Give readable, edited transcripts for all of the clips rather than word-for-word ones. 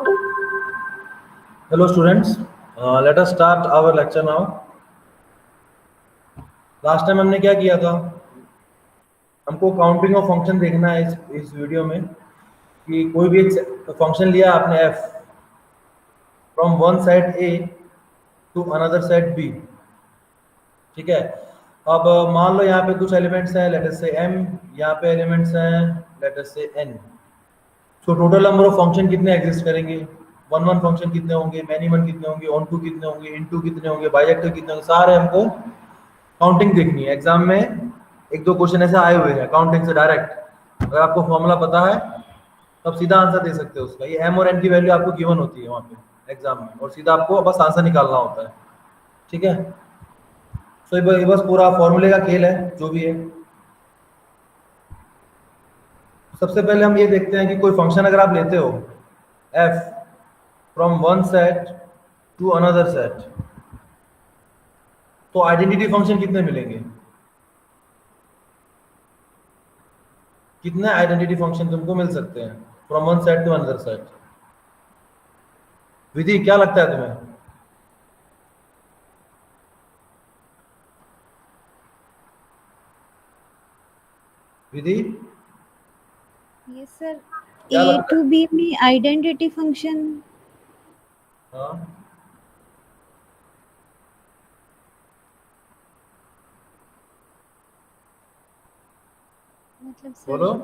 Hello students, let us start our lecture now. Last time हमने क्या किया था, हमको काउंटिंग ऑफ फंक्शन देखना है इस वीडियो में कि कोई भी एक फंक्शन लिया आपने f from one side a to another side b, ठीक है। अब मान लो यहाँ पे कुछ एलिमेंट्स हैं, लेट अस से m, यहाँ पे एलिमेंट्स हैं लेट अस से n। So total number of function कितने एग्जिस्ट करेंगे, वन वन फंक्शन कितने होंगे, मैनी वन कितने होंगे, ऑन टू कितने होंगे, इन टू कितने होंगे, बाइजेक्टर कितने होंगे, सारे हमको काउंटिंग देखनी है। एग्जाम में एक दो क्वेश्चन ऐसे आए हुए हैं काउंटिंग से डायरेक्ट, अगर आपको फॉर्मूला पता है तब सीधा आंसर दे सकते हो उसका। ये m और n की वैल्यू आपको गिवन होती है वहाँ पे एग्जाम में, और सीधा आपको बस आंसर निकालना होता है, ठीक है। सो ये बस पूरा फॉर्मूले का खेल है जो भी है। सबसे पहले हम ये देखते हैं कि कोई फंक्शन अगर आप लेते हो f from one set to another set, तो आइडेंटिटी फंक्शन कितने मिलेंगे, कितने आइडेंटिटी फंक्शन तुमको मिल सकते हैं from one set to another set. Vidhi क्या लगता है तुम्हें? विधि ये सर क्या a लगता to है? b में आइडेंटिटी फंक्शन हाँ, मतलब बोलो। सर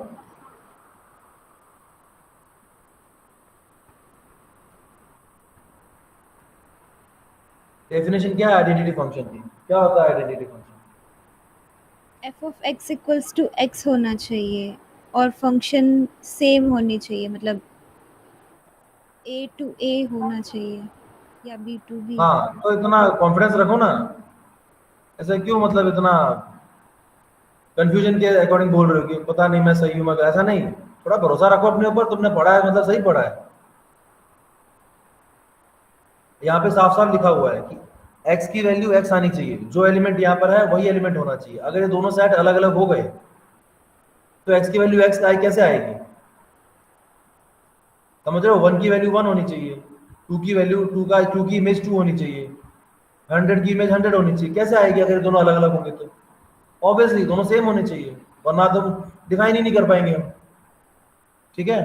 डेफिनेशन क्या है आइडेंटिटी फंक्शन की, क्या होता है identity function? f of x equals to x होना चाहिए और फंक्शन सेम होनी चाहिए, मतलब a to a होना चाहिए या b to b। हाँ, तो इतना कॉन्फिडेंस रखो ना, ऐसा क्यों मतलब इतना कंफ्यूजन के अकॉर्डिंग बोल रहे हो कि पता नहीं मैं सही हूँ, मैं ऐसा नहीं। थोड़ा भरोसा रखो अपने ऊपर, तुमने पढ़ा है मतलब सही पढ़ा है। यहाँ पे साफ साफ लिखा हुआ है कि x की वैल्यू x आनी चाहिए, जो एलिमेंट यहाँ पर है वही एलिमेंट होना चाहिए। अगर ये दोनों सेट अलग अलग हो गए तो x की वैल्यू x कैसे आएगी, समझ रहे हो? वन की वैल्यू वन होनी चाहिए, टू की वैल्यू टू की इमेज टू होनी चाहिए, 100 की इमेज 100 होनी चाहिए। कैसे आएगी अगर दोनों अलग अलग होंगे? तो ऑब्वियसली दोनों सेम होने चाहिए, वरना तो डिफाइन ही नहीं कर पाएंगे हम, ठीक है।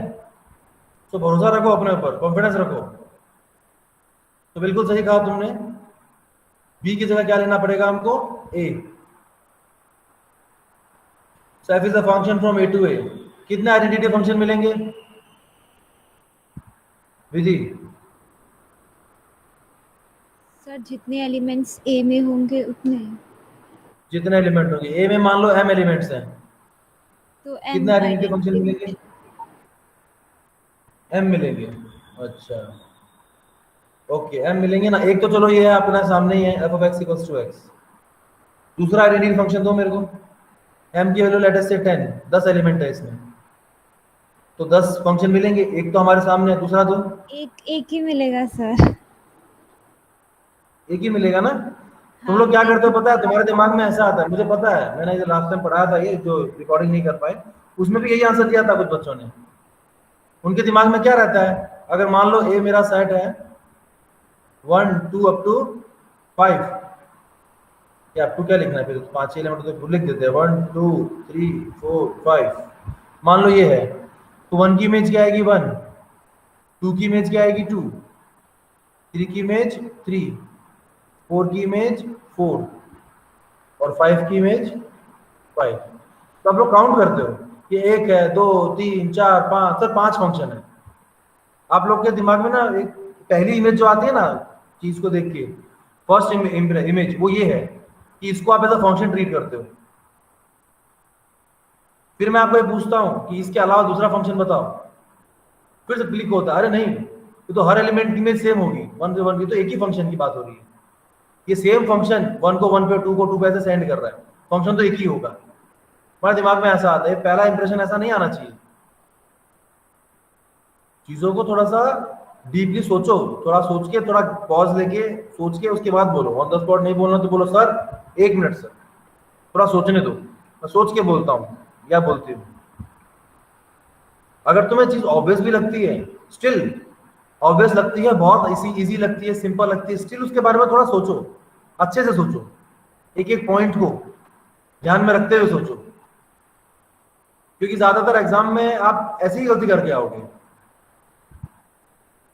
तो भरोसा रखो अपने ऊपर, कॉन्फिडेंस रखो। तो बिल्कुल सही कहा तुमने, बी की जगह क्या लेना पड़ेगा हमको, A. So F is the function from A to A. कितने आइडेंटिटी फंक्शन मिलेंगे विधि? सर जितने एलिमेंट्स a में होंगे उतने, जितने एलिमेंट होंगे ए में, मान लो m एलिमेंट्स हैं, तो m कितने आइडेंटिटी फंक्शन आइडेंटिटी मिलेंगे? m मिलेंगे। अच्छा, ओके, m मिलेंगे ना। एक तो चलो ये है अपना सामने ही है, f of x equals to x। दूसरा आइडेंटिटी फंक्शन दो मेरे को। m की वैल्यू लेट अस से 10, 10 एलिमेंट है इसमें, तो 10 फंक्शन मिलेंगे। एक तो हमारे सामने है, दूसरा दो। एक ही मिलेगा सर। एक ही मिलेगा ना। तुम हाँ लोग क्या एक करते ही। हो पता है, तुम्हारे दिमाग में ऐसा आता है, मुझे पता है, मैंने जो लास्ट टाइम पढ़ाया था ये जो रिकॉर्डिंग नहीं कर पाए, उसमें भी यही आंसर दिया था कुछ बच्चों ने। उनके दिमाग में क्या रहता है, अगर मान लो ए मेरा सेट है 1 2 अप टू 5, या अप टू क्या लिखना है फिर, 5 6 एलिमेंट तो लिख देते हैं, 1 2 3 4 5, मान लो ये है। तो 1 की इमेज क्या आएगी 1, 2 की इमेज क्या आएगी 2, 3 की इमेज 3, 4 की इमेज 4, और 5 की इमेज 5। तो आप लोग काउंट करते हो कि 1 है 2 3 4 5, सर 5 फंक्शन है। आप लोग के दिमाग में ना एक पहली इमेज जो आती है ना चीज को देख के, फर्स्ट इमेज वो ये है कि इसको आप एज अ फंक्शन ट्रीट करते हो। फिर मैं आपको ये पूछता हूँ कि इसके अलावा दूसरा फंक्शन बताओ, फिर से क्लिक होता है, अरे नहीं ये तो हर एलिमेंट की इमेज सेम होगी, वन पे वन की, तो एक ही फंक्शन की बात हो रही है। ये सेम फंक्शन वन को वन पे, टू को टू पे ऐसे सेंड कर रहा है, फंक्शन तो एक ही होगा। हमारे दिमाग में ऐसा आता है, पहला इंप्रेशन ऐसा नहीं आना चाहिए। चीजों को थोड़ा सा डीपली सोचो, थोड़ा सोच के, थोड़ा पॉज लेके सोच के उसके बाद बोलो। ऑन द स्पॉट नहीं बोलना तो बोलो सर 1 मिनट सर, थोड़ा सोचने दो, मैं सोच के बोलता हूँ या बोलती हूँ। अगर तुम्हें चीज ऑब्वियस भी लगती है, स्टिल ऑब्वियस लगती है, बहुत इजी लगती है, सिंपल लगती है, स्टिल उसके बारे में थोड़ा सोचो, अच्छे से सोचो, एक एक पॉइंट को ध्यान में रखते हुए सोचो, क्योंकि ज्यादातर एग्जाम में आप ऐसी ही गलती करके आओगे।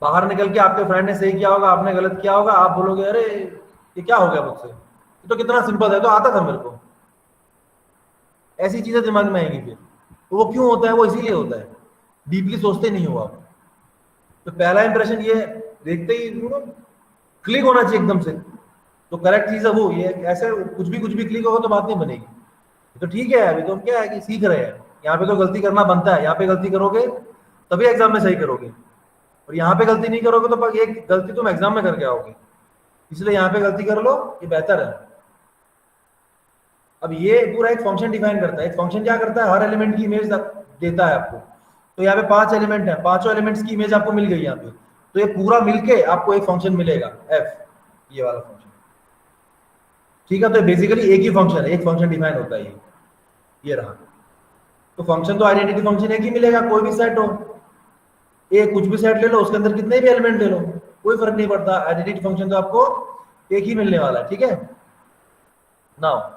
बाहर निकल के आपके फ्रेंड ने सही किया होगा, आपने गलत किया होगा, आप बोलोगे अरे ये क्या हो गया मुझसे, ये तो कितना सिंपल है, तो आता था मेरे को। ऐसी चीजें दिमाग में आएंगी फिर। तो वो क्यों होता है? वो इसीलिए होता है, डीपली सोचते नहीं हो आप। तो पहला इंप्रेशन ये देखते ही क्लिक होना चाहिए एकदम से, तो करेक्ट चीज है वो। ये ऐसे कुछ भी क्लिक होगा तो बात नहीं बनेगी। तो ठीक है, अभी तो हम क्या है कि सीख रहे हैं, यहाँ पे तो गलती करना बनता है, यहाँ पे गलती करोगे तभी एग्जाम में सही करोगे, और यहाँ पे गलती नहीं करोगे तो एक गलती तुम एग्जाम में करके आओगे। इसलिए यहाँ पे गलती कर लो, ये बेहतर है। अब ये पूरा एक फंक्शन डिफाइन करता है। एक फंक्शन क्या करता है? हर एलिमेंट की इमेज देता है आपको। तो यहाँ पे 5 एलिमेंट है, पांचों एलिमेंट्स की इमेज आपको मिल गई यहाँ पे, तो ये पूरा मिलके आपको एक फंक्शन मिलेगा एफ, ये वाला फंक्शन। ठीक है, तो बेसिकली एक ही फंक्शन है, एक फंक्शन डिफाइन होता है ये रहा। तो फंक्शन तो आइडेंटिटी फंक्शन एक ही मिलेगा, कोई भी सेट हो, एक कुछ भी सेट ले लो, उसके अंदर कितने भी एलिमेंट ले लो, कोई फर्क नहीं पड़ता, आइडेंटिटी फंक्शन तो आपको एक ही मिलने वाला है। ठीक है, नाउ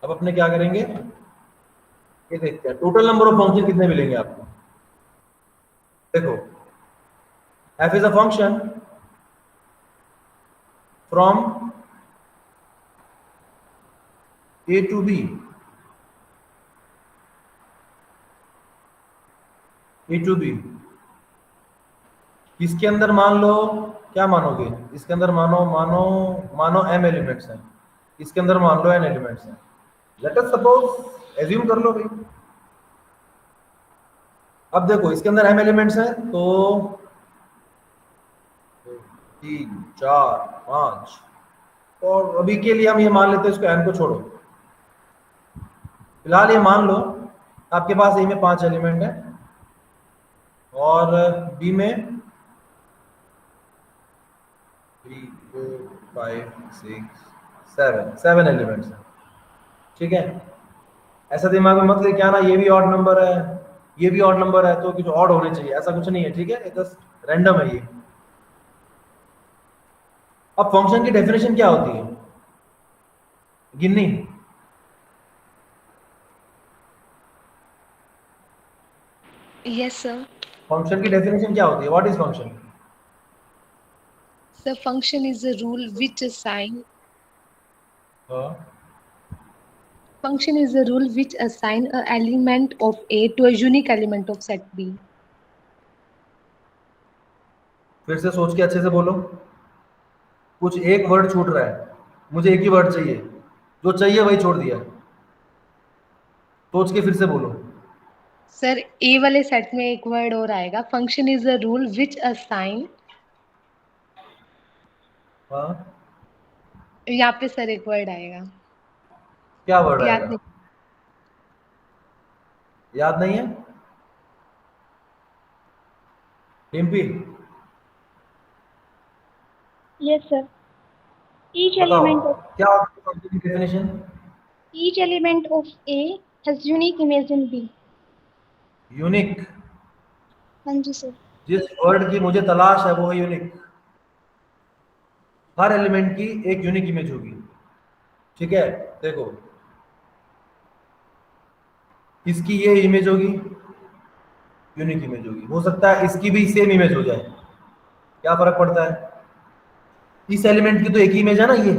अब अपने क्या करेंगे, ये देखते हैं टोटल नंबर ऑफ फंक्शन कितने मिलेंगे आपको। देखो, f is a function from a to b, इसके अंदर मान लो, क्या मानोगे, इसके अंदर मानो m एलिमेंट्स हैं, इसके अंदर मान लो n एलिमेंट्स हैं। लेट अस सपोज, एज्यूम कर लो भाई। अब देखो, इसके अंदर m एलिमेंट्स हैं, तो 3 4 5, और अभी के लिए हम ये मान लेते हैं, इसको n को छोड़ो, फिलहाल ये मान लो आपके पास a में 5 एलिमेंट है और b में 3 4 5 6 7 एलिमेंट्स हैं। ठीक है, ऐसा दिमाग में मत लेके आना ये भी ऑड नंबर है, ये भी ऑड नंबर है, तो कुछ ऑड होने चाहिए, ऐसा कुछ नहीं है। ठीक है, जस्ट रैंडम है ये। अब फंक्शन की डेफिनेशन क्या होती है? गिननी। Yes, sir. फंक्शन की डेफिनेशन क्या होती है? What is function? The function is a rule which assign. Function is a rule which assign a element of A to a unique element of set B. फिर से सोच के अच्छे से बोलो, कुछ एक वर्ड छूट रहा है, मुझे एक ही वर्ड चाहिए, जो चाहिए वही छोड़ दिया। सोच के फिर से बोलो। सर, A वाले सेट में एक वर्ड और आएगा, function is a rule which assign. हाँ, यहाँ पे सर एक वर्ड आएगा, क्या वर्ड याद आएगा? नहीं। याद नहीं है? Dimpy, Yes, sir. Each बताओ element of क्या होती है फंक्शन की definition? each element of A has unique image in B. Unique. हाँ जी सर। जिस वर्ड की मुझे तलाश है वो है यूनिक। हर एलिमेंट की एक यूनिक इमेज होगी। ठीक है, देखो इसकी ये इमेज होगी, यूनिक इमेज होगी, हो सकता है इसकी भी सेम इमेज हो जाए, क्या फर्क पड़ता है? इस एलिमेंट की तो एक ही इमेज है ना, ये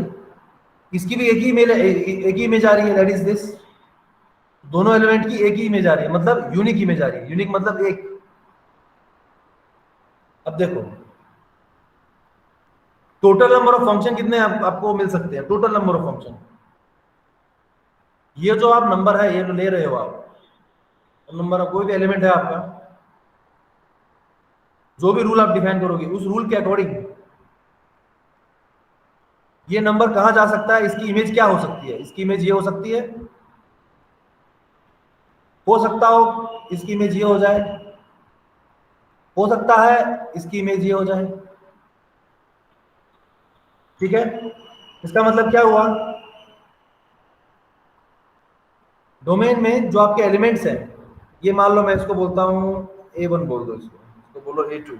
इसकी भी एक ही इमेज, एक ही इमेज आ रही है, दैट इज दिस। दोनों एलिमेंट की एक ही इमेज आ रही है, मतलब यूनिक इमेज आ रही है। यूनिक मतलब एक। अब देखो, टोटल नंबर ऑफ फंक्शन कितने आपको मिल सकते हैं? टोटल नंबर ऑफ फंक्शन, ये जो आप नंबर है, ये ले रहे हो आप, नंबर कोई भी एलिमेंट है आपका, जो भी रूल आप डिफाइन करोगे उस रूल के अकॉर्डिंग ये नंबर कहां जा सकता है, इसकी इमेज क्या हो सकती है? इसकी इमेज ये हो सकती है, हो सकता हो इसकी इमेज ये हो जाए, हो सकता है इसकी इमेज ये हो जाए। ठीक है, इसका मतलब क्या हुआ? डोमेन में जो आपके एलिमेंट्स हैं, ये मान लो मैं इसको बोलता हूँ A1 बोल दो, इसको बोलो A2,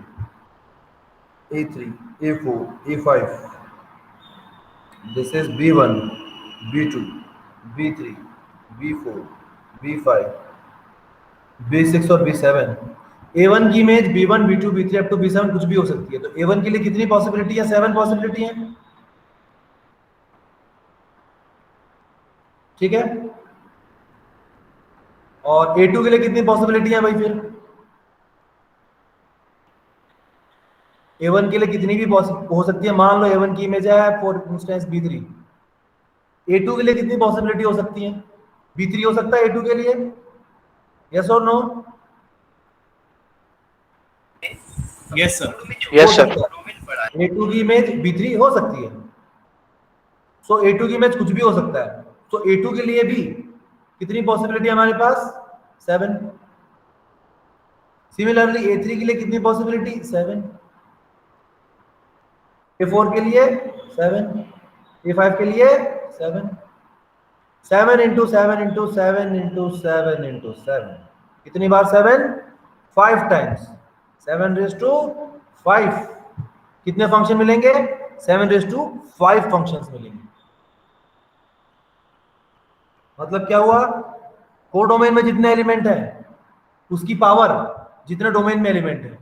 A3, A4, A5, this is B1, B2, B3, B4, B5, B6 और B7। A1 की image B1, B2, B3 up to B7 कुछ भी हो सकती है। तो A1 के लिए कितनी पॉसिबिलिटी है? 7 पॉसिबिलिटी है, ठीक है। और A2 के लिए कितनी पॉसिबिलिटी है भाई? फिर A1 के लिए कितनी भी हो सकती है। मान लो A1 की इमेज है फॉर इंस्टेंस B3, A2 के लिए कितनी पॉसिबिलिटी हो सकती है? B3 हो सकता है A2 के लिए, यस और no? Yes sir. Yes sir. A2 की इमेज B3 हो सकती है, सो A2 की इमेज कुछ भी हो सकता है। तो A2 के लिए भी कितनी पॉसिबिलिटी है हमारे पास? 7। सिमिलरली A3 के लिए कितनी पॉसिबिलिटी? 7। A4 के लिए 7, A5 के लिए 7। 7 इंटू 7 इंटू 7 इंटू 7 इंटू 7, कितनी बार 7? 5 टाइम्स। 7 रेज टू 5, कितने फंक्शन मिलेंगे? 7 रेज टू 5 फंक्शंस मिलेंगे। मतलब क्या हुआ? कोडोमेन में जितने एलिमेंट है उसकी पावर जितने डोमेन में एलिमेंट है।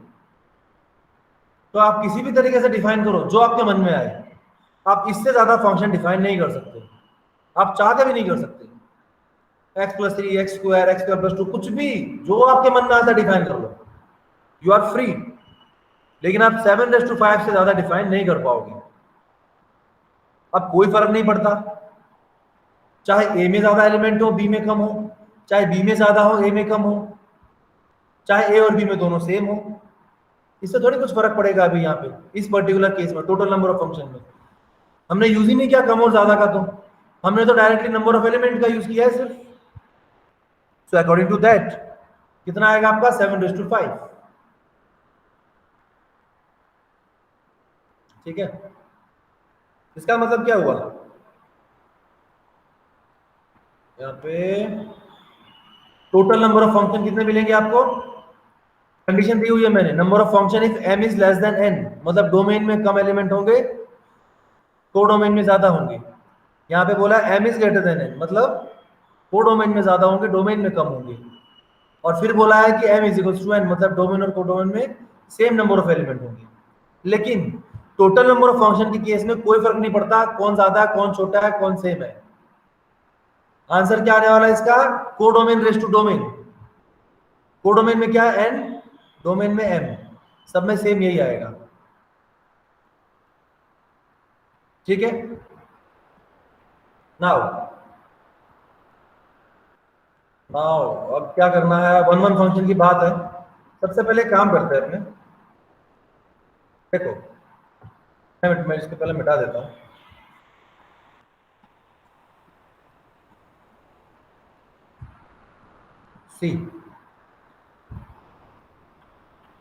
तो आप किसी भी तरीके से डिफाइन करो जो आपके मन में आए, आप इससे ज्यादा फंक्शन डिफाइन नहीं कर सकते, आप चाहते भी नहीं कर सकते। x+3, x², x²+2, कुछ भी जो आपके मन में आता है डिफाइन कर लो, यू आर फ्री। लेकिन आप 7⁵ से ज्यादा डिफाइन नहीं कर पाओगे। अब कोई फर्क नहीं पड़ता, चाहे A में ज्यादा एलिमेंट हो B में कम हो, चाहे B में ज्यादा हो A में कम हो, चाहे A और B में दोनों सेम हो, इससे थोड़ी कुछ फर्क पड़ेगा। अभी यहाँ पे इस पर्टिकुलर केस में टोटल नंबर ऑफ फंक्शन में हमने यूज ही नहीं किया कम और ज्यादा का, तो हमने तो डायरेक्टली नंबर ऑफ एलिमेंट का यूज किया है सिर्फ। सो अकॉर्डिंग टू दैट कितना आएगा आपका? 7⁵। ठीक है, इसका मतलब क्या हुआ? यहाँ पे टोटल नंबर ऑफ फंक्शन कितने मिलेंगे आपको? कंडीशन दी हुई है मैंने, number of function if m is less than n, मतलब डोमेन में कम एलिमेंट होंगे, कोडोमेन में ज्यादा होंगे। यहाँ पे बोला m is greater than n, मतलब कोडोमेन में ज्यादा होंगे, डोमेन में कम होंगे। और फिर बोला है कि m is equals to n, मतलब डोमेन और कोडोमेन में सेम नंबर ऑफ एलिमेंट होंगे। लेकिन टोटल नंबर ऑफ फंक्शन के केस में कोई फर्क नहीं पड़ता कौन ज्यादा है, कौन छोटा है, कौन सेम है। आंसर क्या आने वाला है इसका? Codomain raise to domain. Codomain में क्या है? n, डोमेन में m, सब में सेम यही आएगा। ठीक है, नाउ अब क्या करना है? 1 फंक्शन की बात है। सबसे पहले काम करते हैं अपने, देखो मैं इसको पहले मिटा देता हूं। सी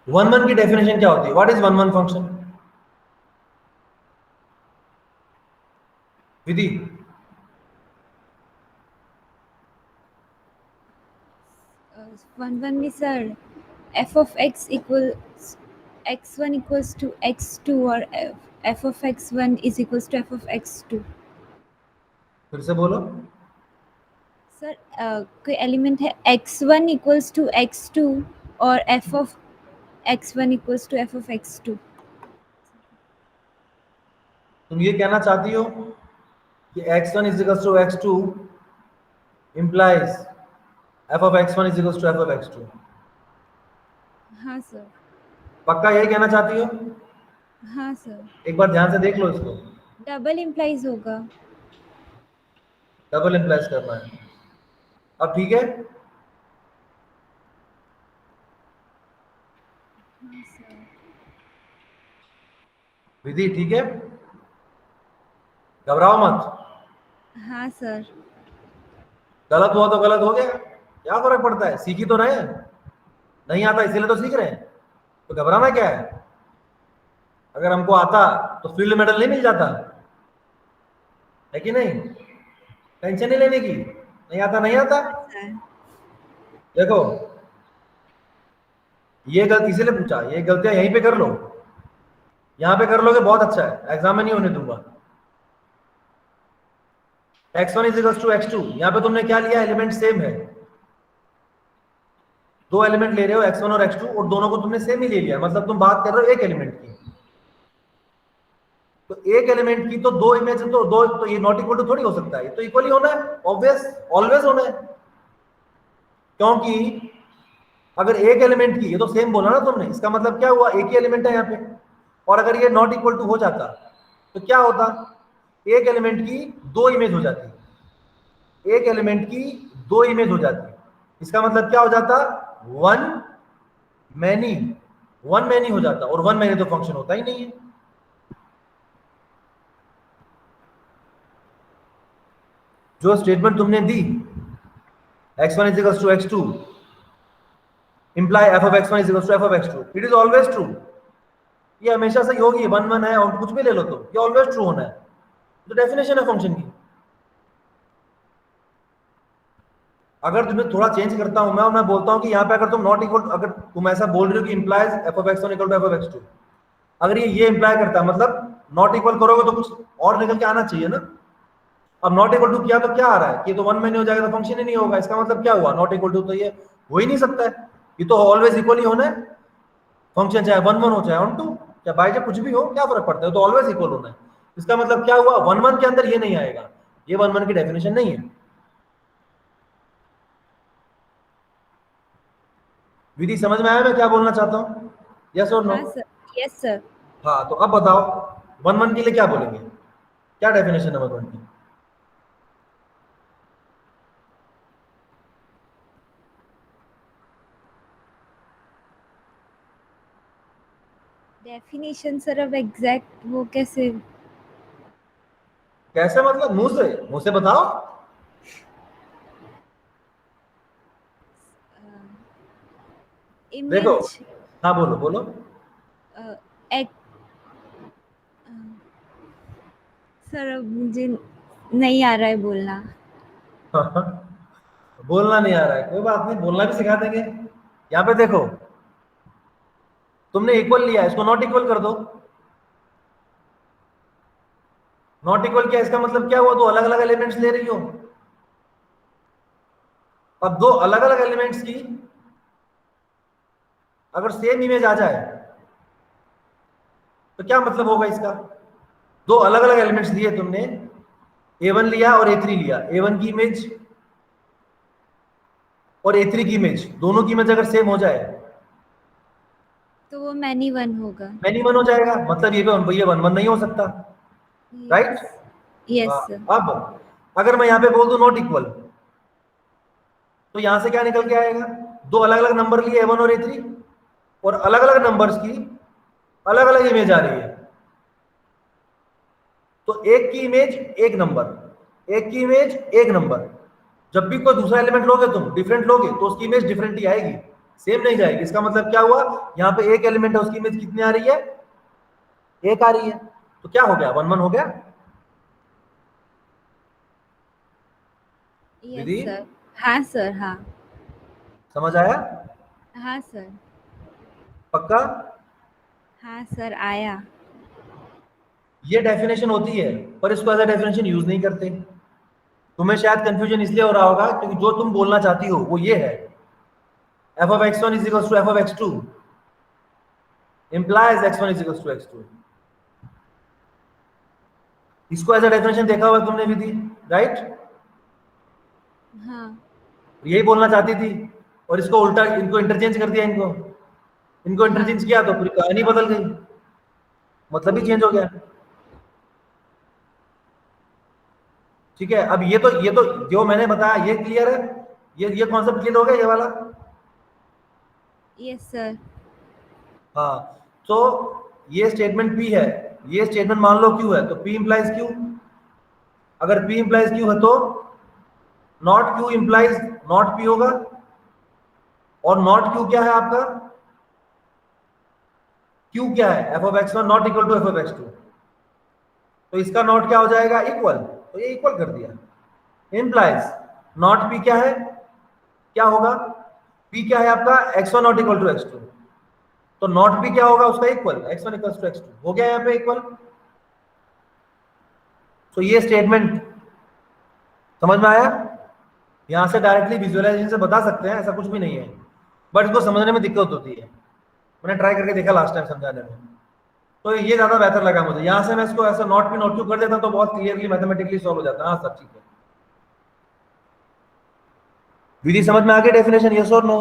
1 की डेफिनेशन क्या होती है? What is 1 function? Vidhi, one में sir f of x equals x1 equals to x2 और f of x1 is equals to f of x2। फिर से बोलो। सर कोई एलिमेंट है x1 equals to x2 और f of x1 equals to f of x2। तुम ये कहना चाहती हो कि x1 is equals to x2 implies f of x1 is equals to f of x2। हाँ सर। पक्का यही कहना चाहती हो? हाँ सर। एक बार ध्यान से देख लो इसको। डबल इम्प्लाइज होगा। डबल इम्प्लाइज करना है। अब ठीक है? हाँ सर। विधि ठीक है? घबराओ मत। हाँ सर। गलत हुआ तो गलत हो गया, क्या फर्क पड़ता है? सीख ही तो रहे हैं, नहीं आता इसीलिए तो सीख रहे हैं, तो घबराना क्या है? अगर हमको आता तो फील्ड मेडल नहीं मिल जाता है कि नहीं? टेंशन नहीं लेने की, नहीं आता, नहीं आता। सर देखो ये गलती इसीलिए पूछा, ये गलतियां यहीं पे कर लो, यहां पे कर लोगे बहुत अच्छा है, एग्जाम में नहीं होने दूंगा। x1 is equal to x2, यहां पे तुमने क्या लिया, एलिमेंट सेम है, दो एलिमेंट ले रहे हो x1 और x2 और दोनों को तुमने सेम ही ले लिया, मतलब तुम बात कर रहे हो एक एलिमेंट की। तो एक एलिमेंट की तो दो इमेज तो दो, तो ये नॉट इक्वल टू थोड़ी हो सकता है, ये तो इक्वल ही होना है, ऑब्वियस ऑलवेज होना है। क्योंकि अगर एक एलिमेंट की, ये तो सेम बोला ना तुमने, इसका मतलब क्या हुआ, एक ही एलिमेंट है यहाँ पे। और अगर ये नॉट इक्वल टू हो जाता तो क्या होता, एक एलिमेंट की दो इमेज हो जाती, एक एलिमेंट की दो इमेज हो जाती, इसका मतलब क्या हो जाता, वन मैनी, वन मैनी हो जाता, और वन मैनी तो फंक्शन होता ही नहीं है। जो स्टेटमेंट तुमने दी x1 is equals to x2 imply f of x1 is equals to f of x2, it is always true, ये हमेशा सही होगी, वन वन है और कुछ भी ले लो तो ये ऑलवेज ट्रू होना है, तो डेफिनेशन है फंक्शन की। अगर तुम्हें थोड़ा चेंज करता हूं मैं और मैं बोलता हूं कि यहाँ पे अगर तुम नॉट इक्वल, अगर तुम ऐसा बोल रहे हो कि implies f of x1 equal to f of x2, अगर ये इंप्लाई करता मतलब नॉट इक्वल करोगे तो कुछ और निकल के आना चाहिए ना। अब नॉट इक्वल टू किया तो क्या आ रहा है कि तो वन मैनी हो जाएगा, तो फंक्शन ही नहीं होगा, इसका मतलब क्या हुआ, नॉट इक्वल टू तो ये हो ही नहीं सकता है, ये तो ऑलवेज इक्वल ही होना है, फंक्शन चाहे वन वन हो चाहे वन टू चाहे बाई चाहे कुछ भी हो, क्या फर्क पड़ता है, तो ऑलवेज इक्वल होना है। इसका मतलब क्या हुआ, वन वन के अंदर ये नहीं आएगा, ये वन वन की डेफिनेशन नहीं है। विधि समझ में आया मैं क्या बोलना चाहता हूँ, यस और नो? हाँ सर, यस सर। हाँ, तो अब बताओ वन वन के लिए क्या बोलेंगे, क्या डेफिनेशन है वन वन की? डेफिनेशन सर अब एग्जैक्ट वो कैसे? कैसे मतलब, मुंह से बताओ। देखो, इमेज हाँ बोलो बोलो। सर अब मुझे नहीं आ रहा है बोलना। बोलना नहीं आ रहा है, कोई बात नहीं, बोलना भी सिखा देंगे। यहाँ पे देखो, तुमने इक्वल लिया, इसको नॉट इक्वल कर दो। नॉट इक्वल किया, इसका मतलब क्या हुआ, दो अलग अलग एलिमेंट्स ले रही हो। अब दो अलग अलग एलिमेंट्स की अगर सेम इमेज आ जाए तो क्या मतलब होगा इसका, दो अलग अलग एलिमेंट्स लिए तुमने, a1 लिया और a3 लिया, a1 की इमेज और a3 की इमेज, दोनों की इमेज अगर सेम हो जाए तो वो मैनी वन होगा। मैनी वन हो जाएगा, मतलब ये वन वन नहीं हो सकता, राइट? Yes sir. अब अगर मैं यहाँ पे बोल दूं नॉट इक्वल, तो यहां से क्या निकल के आएगा, दो अलग अलग नंबर लिए a1 और a3 और अलग अलग नंबर्स की अलग अलग इमेज आ रही है, तो एक की इमेज एक नंबर, एक की इमेज एक नंबर, जब भी कोई दूसरा एलिमेंट लोगे तुम डिफरेंट लोगे तो उसकी इमेज डिफरेंट ही आएगी, सेम नहीं जाएगी। इसका मतलब क्या हुआ, यहाँ पे एक एलिमेंट है उसकी इमेज कितनी आ रही है, एक आ रही है, तो क्या हो गया, वन वन हो गया। दीदी यस सर। हाँ सर। हाँ समझ आया, हाँ सर। पक्का? हाँ सर आया। ये डेफिनेशन होती है पर इसको एज अ डेफिनेशन यूज नहीं करते। तुम्हें शायद कंफ्यूजन इसलिए हो रहा होगा क्योंकि जो तुम बोलना चाहती हो वो ये है, f of x1 is equals to f of x2 implies x1 is equals to x2। इसको एज अ डेफिनेशन देखा हुआ तुमने भी दी, राइट? हाँ यही बोलना चाहती थी और इसको उल्टा, इनको इंटरचेंज कर दिया, इनको इंटरचेंज किया तो पूरी कहानी बदल गई, मतलब ही चेंज हो गया। ठीक है, अब ये तो जो मैंने बताया ये क्लियर है, ये कॉन्सेप्ट क्लियर हो गया ये वाला? Yes sir. हाँ, तो ये स्टेटमेंट P है, ये स्टेटमेंट मान लो Q है, तो P इंप्लाइज Q, अगर P इंप्लाइज Q है तो not Q implies not P होगा, और नॉट Q क्या है आपका, Q क्या है, f of x1 not equal to f of x2, तो इसका नॉट क्या हो जाएगा, इक्वल, तो ये इक्वल कर दिया। इंप्लाइज नॉट पी क्या है, क्या होगा, पी क्या है आपका x1 not equal to x2, तो नॉट पी क्या होगा उसका equal x1 equal to x2 हो गया यहाँ पे इक्वल। तो ये स्टेटमेंट समझ में आया, यहां से डायरेक्टली विजुअलाइजेशन से बता सकते हैं, ऐसा कुछ भी नहीं है, बट इसको समझने में दिक्कत होती है। मैंने ट्राई करके देखा लास्ट टाइम समझाने में, तो ये ज्यादा बेहतर लगा मुझे। यहां से मैं इसको ऐसा नॉट पी नॉट क्यू कर देता तो बहुत क्लियरली मैथमेटिकली सॉल्व हो जाता। हाँ सर ठीक है, विधि समझ में आ गई, डेफिनेशन यस और नो?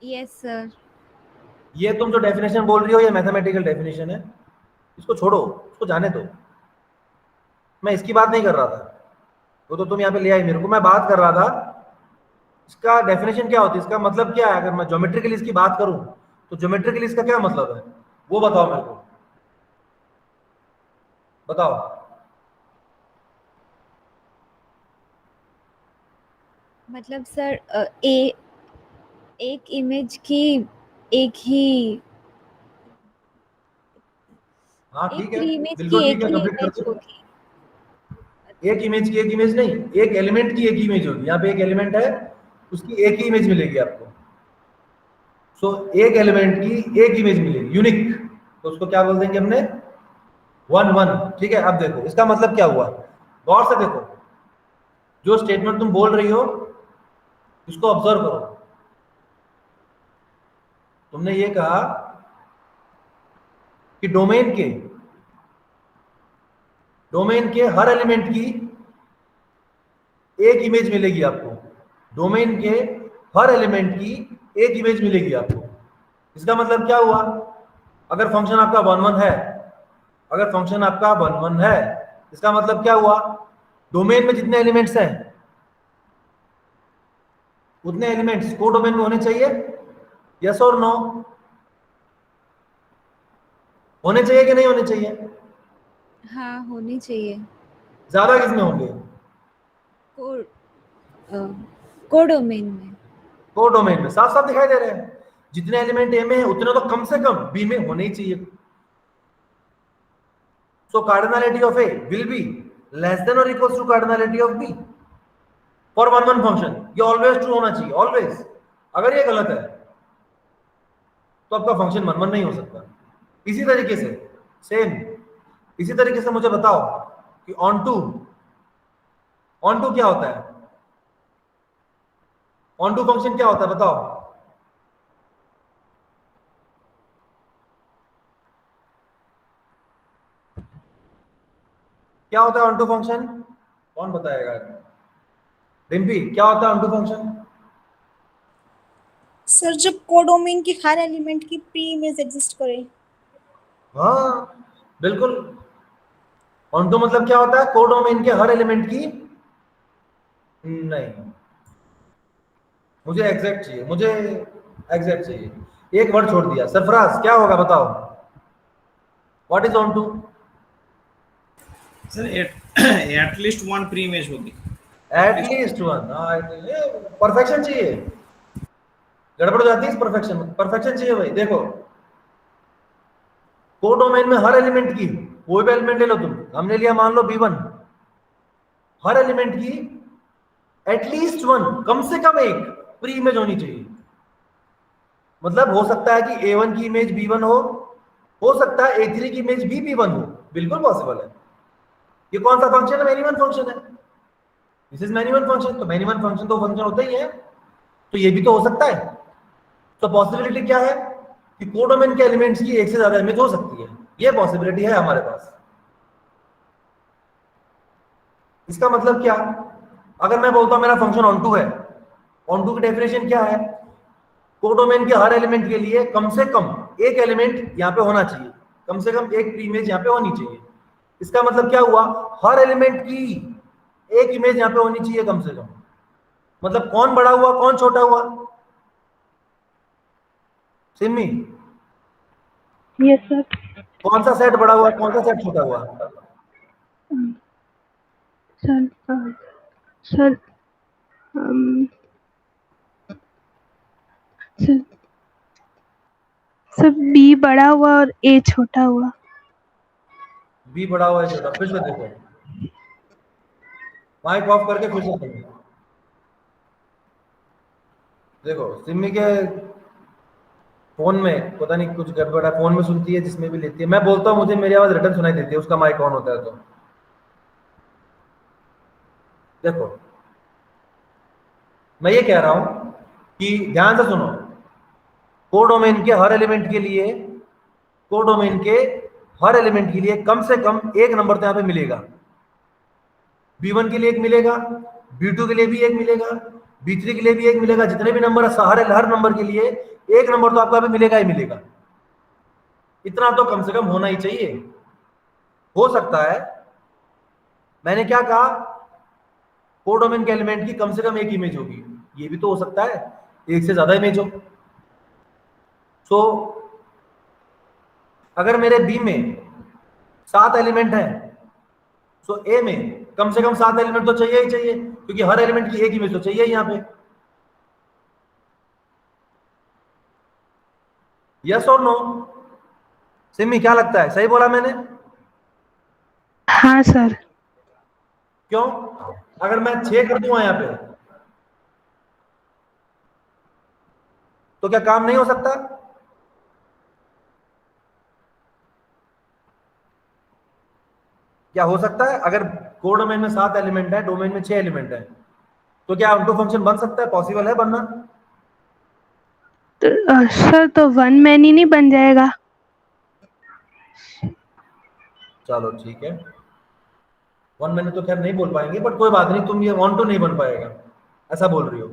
Yes sir. ये तुम जो डेफिनेशन बोल रही हो ये मैथमेटिकल डेफिनेशन है, इसको छोड़ो, उसको जाने दो। मैं इसकी बात नहीं कर रहा था, वो तो तुम यहाँ पे ले आई मेरे को, मैं बात कर रहा था इसका डेफिनेशन क्या होती है, इसका मतलब क्या है। अगर मैं ज्योमेट्रिकली इसकी बात करूं तो ज्योमेट्रिकली इसका क्या मतलब है, वो बताओ मेरे को, बताओ। मतलब सर एक इमेज की एक ही हाँ एक ठीक है, प्री इमेज की बिल्कुल एक ठीक है, ही कंप्लीट कर इमेज दो। होगी। एक इमेज की एक इमेज नहीं, एक एलिमेंट की एक इमेज होगी। यहाँ पे एक एलिमेंट है, उसकी एक ही इमेज मिलेगी आपको। सो एक एलिमेंट की एक इमेज मिलेगी यूनिक, तो उसको क्या बोल देंगे हमने, वन वन। ठीक है, अब देखो इसका मतलब क्या हुआ, गौर से देखो, जो स्टेटमेंट तुम बोल रही हो इसको ऑब्जर्व करो। तुमने ये कहा कि डोमेन के हर एलिमेंट की एक इमेज मिलेगी आपको, डोमेन के हर एलिमेंट की एक इमेज मिलेगी आपको। इसका मतलब क्या हुआ, अगर फंक्शन आपका वन वन है, अगर फंक्शन आपका वन वन है, इसका मतलब क्या हुआ, डोमेन में जितने एलिमेंट्स हैं उतने एलिमेंट्स को डोमेन में होने चाहिए, यस और नो? होने चाहिए कि नहीं होने चाहिए? हाँ होनी चाहिए। ज्यादा किसमें होंगे, कोडोमेन में। को डोमेन में, साफ साफ दिखाई दे रहे हैं, जितने एलिमेंट ए में है उतने तो कम से कम बी में होने ही चाहिए। So cardinality of A will be less than और equals to cardinality of B for one one function. ये ऑलवेज ट्रू होना चाहिए, ऑलवेज। अगर ये गलत है तो आपका फंक्शन वन वन नहीं हो सकता। इसी तरीके से सेम, इसी तरीके से मुझे बताओ कि ऑन टू क्या होता है, ऑन टू फंक्शन क्या होता है बताओ। क्या होता है ऑन टू फंक्शन, कौन बताएगा? डिम्पी, क्या होता है ऑन टू फंक्शन? सर जब कोडोमेन की हर एलिमेंट की प्री इमेज एग्जिस्ट करे। हाँ बिल्कुल, ऑन टू मतलब क्या होता है, कोडोमेन के हर एलिमेंट की, नहीं, मुझे एग्जैक्ट चाहिए, मुझे एग्जैक्ट चाहिए। एक वर्ड छोड़ दिया, सरफराज क्या होगा बताओ, what is onto? Sir at least one pre image होगी, एटलीस्ट वन, परफेक्शन चाहिए, गड़बड़ हो जाती है परफेक्शन, परफेक्शन चाहिए भाई। देखो कोडोमेन में हर एलिमेंट की, कोई भी एलिमेंट ले लो तुम, हमने लिया मान लो B1, हर एलिमेंट की एटलीस्ट वन, कम से कम एक प्री इमेज होनी चाहिए। मतलब हो सकता है कि A1 की इमेज B1 हो सकता है A3 की इमेज भी B1 हो, बिल्कुल पॉसिबल है। ये कौन सा फंक्शन है, मैनी वन फंक्शन है, this is many one function. तो मैनी वन फंक्शन तो फंक्शन होता ही है, तो ये भी तो हो सकता है। तो पॉसिबिलिटी क्या है कि कोडोमेन के एलिमेंट्स की एक से ज्यादा इमेज हो सकती है, ये पॉसिबिलिटी है हमारे पास। इसका मतलब क्या, अगर मैं बोलता हूं मेरा फंक्शन ऑन टू है, ऑन टू की डेफिनेशन क्या है, कोडोमेन के हर एलिमेंट के लिए कम से कम एक एलिमेंट यहाँ पे होना चाहिए, कम से कम एक प्री इमेज यहाँ पे होनी चाहिए। इसका मतलब क्या हुआ, हर एलिमेंट की एक इमेज यहाँ पे होनी चाहिए कम से कम। मतलब कौन बड़ा हुआ कौन छोटा हुआ, सिम्मी? Yes sir. कौन सा सेट बड़ा हुआ कौन सा सेट छोटा हुआ? Sir sir sir sir B बड़ा हुआ और ए छोटा हुआ। बी बड़ा हुआ है छोटा, फिर से देखो, माइक ऑफ करके फिर से देखो। देखो सिमी के फोन में पता नहीं कुछ गड़बड़ है, फोन में सुनती है जिसमें भी लेती है, मैं बोलता हूँ मुझे मेरी आवाज रिटर्न सुनाई देती है, उसका माइक ऑन होता है। तो देखो मैं ये कह रहा हूं कि ध्यान से सुनो, कोडोमेन के हर एलिमेंट के लिए, कोडोमेन के हर एलिमेंट के लिए कम से कम एक नंबर तो यहां पे मिलेगा। B1 के लिए एक मिलेगा, B2 के लिए भी एक मिलेगा, B3 के लिए भी एक मिलेगा, जितने भी नंबर है हर नंबर के लिए एक नंबर तो आपको अभी मिलेगा ही मिलेगा। इतना तो कम से कम होना ही चाहिए। हो सकता है, मैंने क्या कहा, कोडोमेन के एलिमेंट की कम से कम एक इमेज होगी, ये भी तो हो सकता है एक से ज्यादा इमेज हो। सो अगर मेरे बी में 7 एलिमेंट है, सो ए में कम से कम 7 एलिमेंट तो चाहिए ही चाहिए, क्योंकि हर एलिमेंट की एक इमेज तो चाहिए यहां पे। यस और नो? सिमी क्या लगता है, सही बोला मैंने? हाँ सर। क्यों? अगर मैं 6 कर दूंगा यहां पे तो क्या काम नहीं हो सकता? क्या हो सकता है? अगर कोडोमेन में 7 एलिमेंट है, डोमेन में 6 एलिमेंट है, तो क्या ऑटो फंक्शन बन सकता है? पॉसिबल है बनना? तो, सर तो वन मैन ही नहीं बन जाएगा? चलो ठीक है, वन मैंने तो खैर नहीं बोल पाएंगे, बट कोई बात नहीं, तुम ये ऑन टू नहीं बन पाएगा ऐसा बोल रही हो।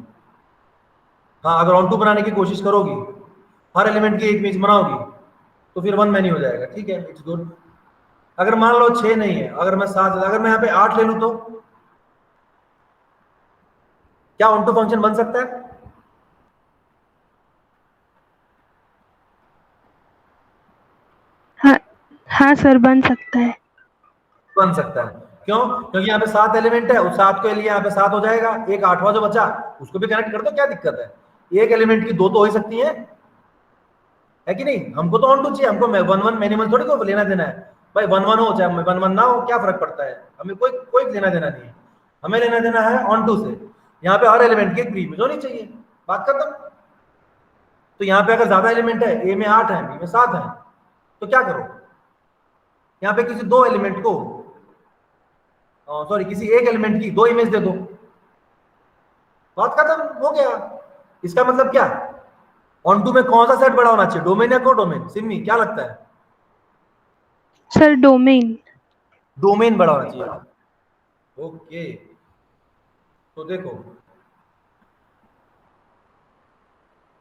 हाँ, अगर ऑन टू बनाने की कोशिश करोगी, हर एलिमेंट की एक इमेज बनाओगी, तो फिर वन मैन ही हो जाएगा। ठीक है, इट्स गुड। अगर मान लो 6 नहीं है, अगर मैं 7, अगर मैं यहाँ पे 8 ले लूं तो क्या ऑन टू फंक्शन बन सकता है? हाँ हाँ सर, बन सकता है। बन सकता है। क्यों? क्योंकि यहाँ पे 7 एलिमेंट है, उस 7 के लिए यहाँ पे 7 हो जाएगा, एक 8वां जो बचा उसको भी कनेक्ट कर दो, क्या दिक्कत है? एक एलिमेंट की 2 तो हो ही सकती है कि नहीं? हमको तो ऑन टू चाहिए, हमको 1 1 मिनिमल थोड़ी को लेना देना है भाई, 1 1 हो चाहे 1 1 ना हो, क्या फर्क पड़ता है? हमें कोई लेना देना नहीं है, हमें लेना देना है ऑन टू से। यहाँ पे हर एलिमेंट की एक प्री इमेज होनी चाहिए, बात खत्म। तो यहाँ पे अगर ज्यादा एलिमेंट है, ए में 8 है, बी में 7 है, तो क्या करो, यहाँ पे किसी 2 एलिमेंट को, सॉरी किसी एक एलिमेंट की 2 इमेज दे दो, बात खत्म, हो गया। इसका मतलब क्या, ऑन टू में कौन सा सेट बड़ा होना चाहिए, डोमेन या कोडोमेन? सिमी क्या लगता है? Sir domain. डोमेन बड़ा होना चाहिए। ओके, तो देखो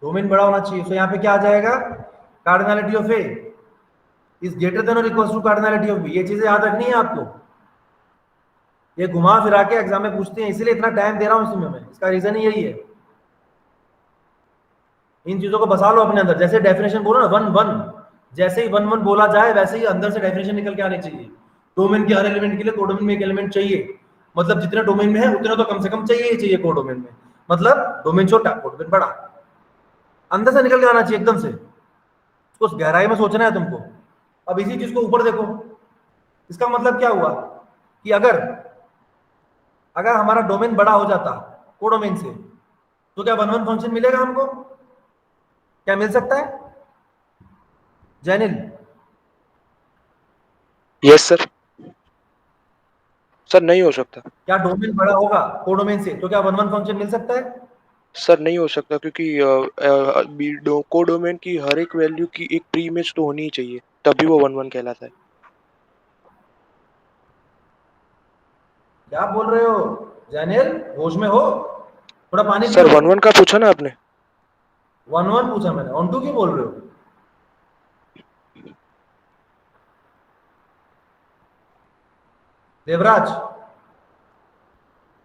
डोमेन बड़ा होना चाहिए, तो यहाँ पे क्या आ जाएगा, cardinality of A is greater than और equal to cardinality of B. ये चीजें याद रखनी है आपको, ये घुमा फिरा के एग्जाम में पूछते हैं, इसीलिए इतना टाइम दे रहा हूं इसमें मैं, इसका रीजन ही यही है। इन चीजों को बसा लो अपने अंदर, जैसे डेफिनेशन बोलो ना 1 1, जैसे ही 1 1 बोला जाए वैसे ही अंदर से डेफिनेशन निकल के आनी चाहिए। डोमेन के हर एलिमेंट के लिए कोडोमेन में एक एलिमेंट चाहिए, मतलब जितने डोमेन में है उतना तो कम से कम चाहिए ही चाहिए कोडोमेन में, मतलब डोमेन छोटा कोडोमेन बड़ा, अंदर से निकल के आना चाहिए एकदम से, उसको गहराई में सोचना है तुमको। अब इसी चीज को ऊपर देखो, इसका मतलब क्या हुआ कि अगर हमारा डोमेन बड़ा हो जाता कोडोमेन से, तो क्या 1 1 फंक्शन मिलेगा हमको? क्या मिल सकता है जैनिल? Yes sir. सर नहीं हो सकता। क्या डोमेन बड़ा होगा कोडोमेन से तो क्या 1 1 फंक्शन मिल सकता है? सर नहीं हो सकता, क्योंकि कोडोमेन की हर एक वैल्यू की एक प्री इमेज तो होनी ही चाहिए, तभी वो 1 1 कहलाता है। क्या बोल रहे हो जैनिल, होश में हो? थोड़ा पानी सर 1 1 का पूछा ना आपने? 1 1 पूछा मैंने, ऑन टू क्यों बोल रहे हो? देवराज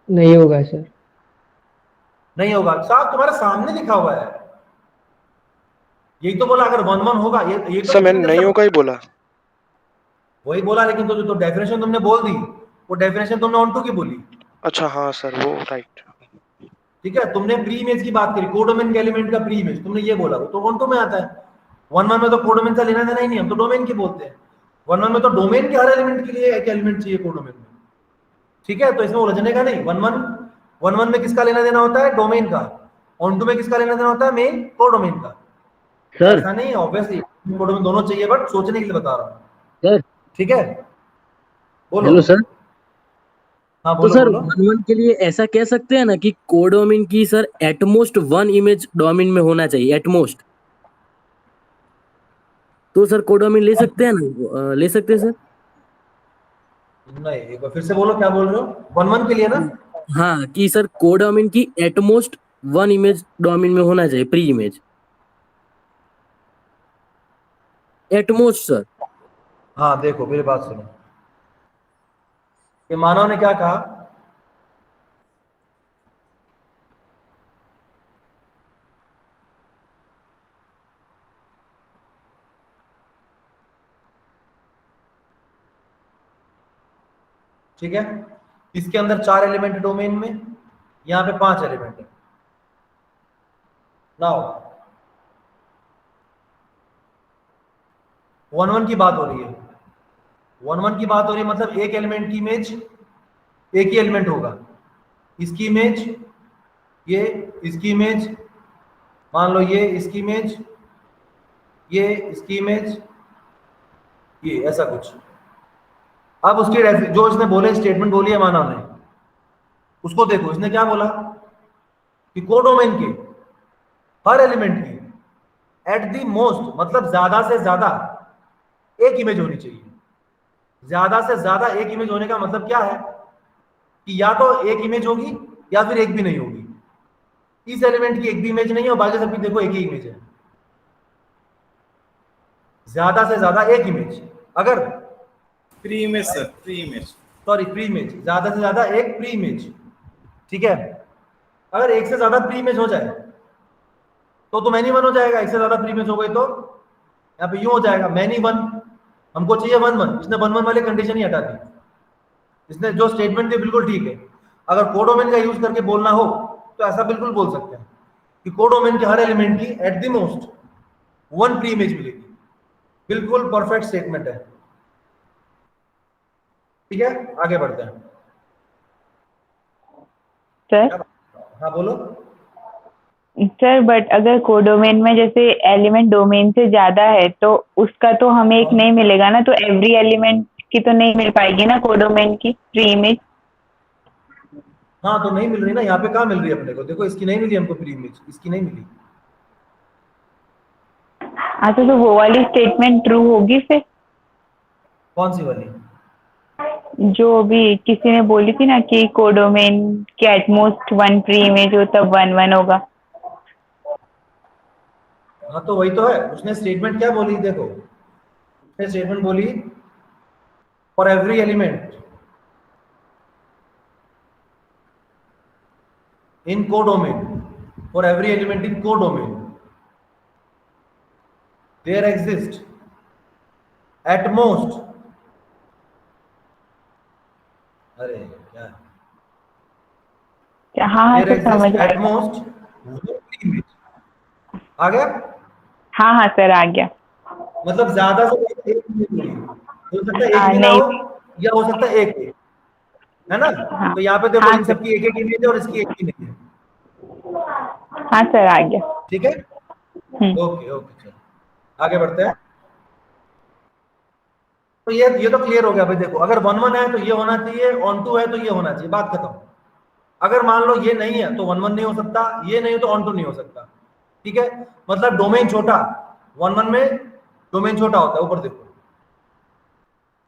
नहीं होगा सर। नहीं होगा, साहब तुम्हारे सामने लिखा हुआ है, यही तो बोला अगर 1 1 होगा, ये तो सर मैंने नहीं होगा ही बोला। वही बोला, लेकिन तो डेफिनेशन तुमने बोल दी, वो डेफिनेशन तुमने ऑन टू की बोली। अच्छा हाँ सर, वो राइट। ठीक है, तुमने प्री इमेज की बात करी, कोडोमेन के एलिमेंट का प्री इमेज तुमने ये बोला, वो तो ऑन टू में आता है। 1 1 में तो कोडोमेन का लेना देना ही नहीं, हम तो डोमेन की बोलते हैं। 1 1 में तो डोमेन के हर एलिमेंट के लिए एक एलिमेंट चाहिए कोडोमेन में। ठीक है, तो इसमें उलझने का नहीं। 1 1 में किसका लेना देना होता है? डोमेन का। ऑन टू में किसका लेना देना होता है? मेन कोडोमेन का। सर ऐसा नहीं, ऑब्वियसली कोडोमेन दोनों चाहिए, बट सोचने के लिए बता रहा हूँ। सर ठीक है, बोलो। Hello sir. हाँ तो बोलो सर बोलो। 1-1 के लिए ऐसा कह सकते हैं ना कि कोडोमिन की सर एटमोस्ट 1 इमेज डोमिन में होना चाहिए, एटमोस्ट। तो सर कोडोमिन ले सकते हैं ना, ले सकते हैं सर। नहीं, एक बार फिर से बोलो, क्या बोल रहे हो? 1-1 के लिए ना? हाँ, कि सर कोडोमिन की एटमोस्ट 1 इमेज डोमिन में होना चाहिए, प्री इमेज, एटमोस्ट सर। हाँ देखो, मेरी बात सुनो। ये मानव ने क्या कहा? ठीक है, इसके अंदर 4 एलिमेंट डोमेन में, यहाँ पे 5 एलिमेंट है। नाउ 1-1 की बात हो रही है। 1-1 की बात हो रही है, मतलब एक एलिमेंट की इमेज एक ही एलिमेंट होगा। इसकी इमेज ये, इसकी इमेज मान लो ये, इसकी इमेज ये, इसकी इमेज ये, ऐसा कुछ। अब उसकी जो इसने बोले, स्टेटमेंट बोली है मानव ने, उसको देखो। इसने क्या बोला कि कोडोमेन के हर एलिमेंट की एट द मोस्ट, मतलब ज्यादा से ज्यादा एक इमेज होनी चाहिए। ज्यादा से ज्यादा एक इमेज होने का मतलब क्या है कि या तो एक इमेज होगी या फिर एक भी नहीं होगी। इस एलिमेंट की एक भी इमेज नहीं है और बाकी सबकी देखो एक ही इमेज है। ज्यादा से ज्यादा एक इमेज, अगर pre image sir, pre image. Sorry, pre image, ज्यादा से ज्यादा एक प्री इमेज। ठीक है, अगर एक से ज्यादा प्री इमेज हो जाए तो मैनी 1 हो जाएगा। एक से ज्यादा प्री इमेज हो गई तो यहाँ पे यूं हो जाएगा, मैनी 1। हमको चाहिए 1-1। इसने 1-1 वाली कंडीशन ही हटा दी। इसने जो स्टेटमेंट दी बिल्कुल ठीक है। अगर कोडोमेन का यूज करके बोलना हो तो ऐसा बिल्कुल बोल सकते हैं कि कोडोमेन के हर एलिमेंट की at the most 1 pre image मिलेगी। बिल्कुल परफेक्ट स्टेटमेंट है। ठीक है, आगे बढ़ते हैं। सर हाँ बोलो। सर बट अगर कोडोमेन में जैसे एलिमेंट डोमेन से ज्यादा है तो उसका तो हमें एक नहीं मिलेगा ना, तो एवरी एलिमेंट की तो नहीं मिल पाएगी ना कोडोमेन की प्री इमेज। हाँ तो नहीं मिल रही ना, यहाँ पे कहाँ मिल रही है अपने को? देखो, इसकी नहीं मिली हमको प्री इमेज, इसकी नहीं मिली। अच्छा, तो वो वाली स्टेटमेंट ट्रू होगी फिर? कौन सी वाली? जो अभी किसी ने बोली थी ना कि कोडोमेन के एटमोस्ट 1 प्री इमेज हो तब 1-1 होगा। हाँ तो वही तो है। उसने स्टेटमेंट क्या बोली देखो, उसने स्टेटमेंट बोली for every element in codomain, for every element in codomain there exists at most, अरे क्या, हाँ हाँ there सर समझ exists at आया। most one image। आ गया? हाँ हाँ सर आ गया। मतलब ज्यादा से एक image नहीं हो सकता, एक भी ना नहीं। हो, या हो सकता है एक है ना? हाँ तो यहाँ पे देखो, हाँ इन सर, सबकी एक एक इमेज है और इसकी एक ही नहीं है। हाँ सर आ गया। ठीक है, ओके ओके, चलो आगे बढ़ते हैं। तो ये तो क्लियर हो गया भाई। देखो, अगर 1-1 है तो ये होना चाहिए, ऑन टू है तो ये होना चाहिए, बात खत्म। अगर मान लो ये नहीं है तो 1-1 नहीं हो सकता, ये नहीं तो ऑन टू नहीं हो सकता। ठीक है, मतलब डोमेन छोटा, 1-1 में डोमेन छोटा होता है। ऊपर देखो,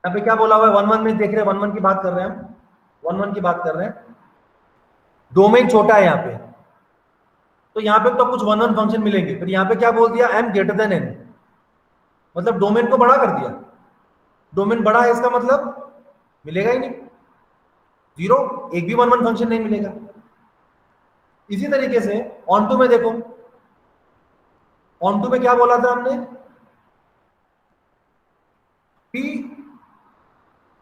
यहाँ पे क्या बोला हुआ है? 1-1 में देख रहे हैं, 1-1 की बात कर रहे हैं हम, 1-1 की बात कर रहे हैं। डोमेन छोटा है यहाँ पे, तो यहाँ पे तो कुछ 1-1 फंक्शन मिलेंगे। फिर यहाँ पे क्या बोल दिया? m ग्रेटर देन n, मतलब डोमेन को बड़ा कर दिया। डोमेन बड़ा है, इसका मतलब मिलेगा ही नहीं, 0, एक भी 1-1 फंक्शन नहीं मिलेगा। इसी तरीके से ऑन टू में देखो, ऑन टू में क्या बोला था हमने कि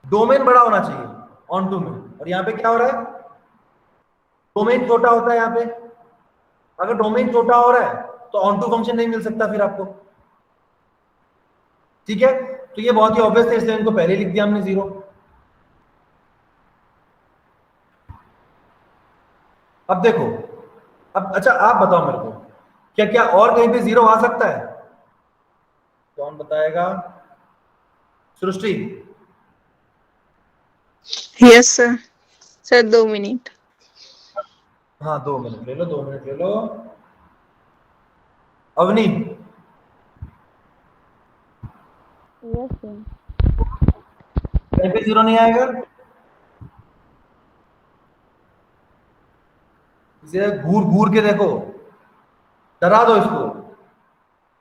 डोमेन बड़ा होना चाहिए ऑन टू में, और यहाँ पे क्या हो रहा है? डोमेन छोटा होता है यहाँ पे। अगर डोमेन छोटा हो रहा है तो ऑन टू फंक्शन नहीं मिल सकता फिर आपको। ठीक है, तो ये बहुत ही ऑब्वियस है, इसलिए इनको पहले लिख दिया हमने 0। अब देखो, अब अच्छा आप बताओ मेरे को, क्या क्या और कहीं पे जीरो आ सकता है? कौन बताएगा? Srishti. Yes sir. Sir 2 minute. हाँ 2 मिनट ले लो, 2 मिनट ले लो। अवनी। Yes sir. कहीं पे जीरो नहीं आएगा? इसे घूर घूर के देखो, डरा दो इसको,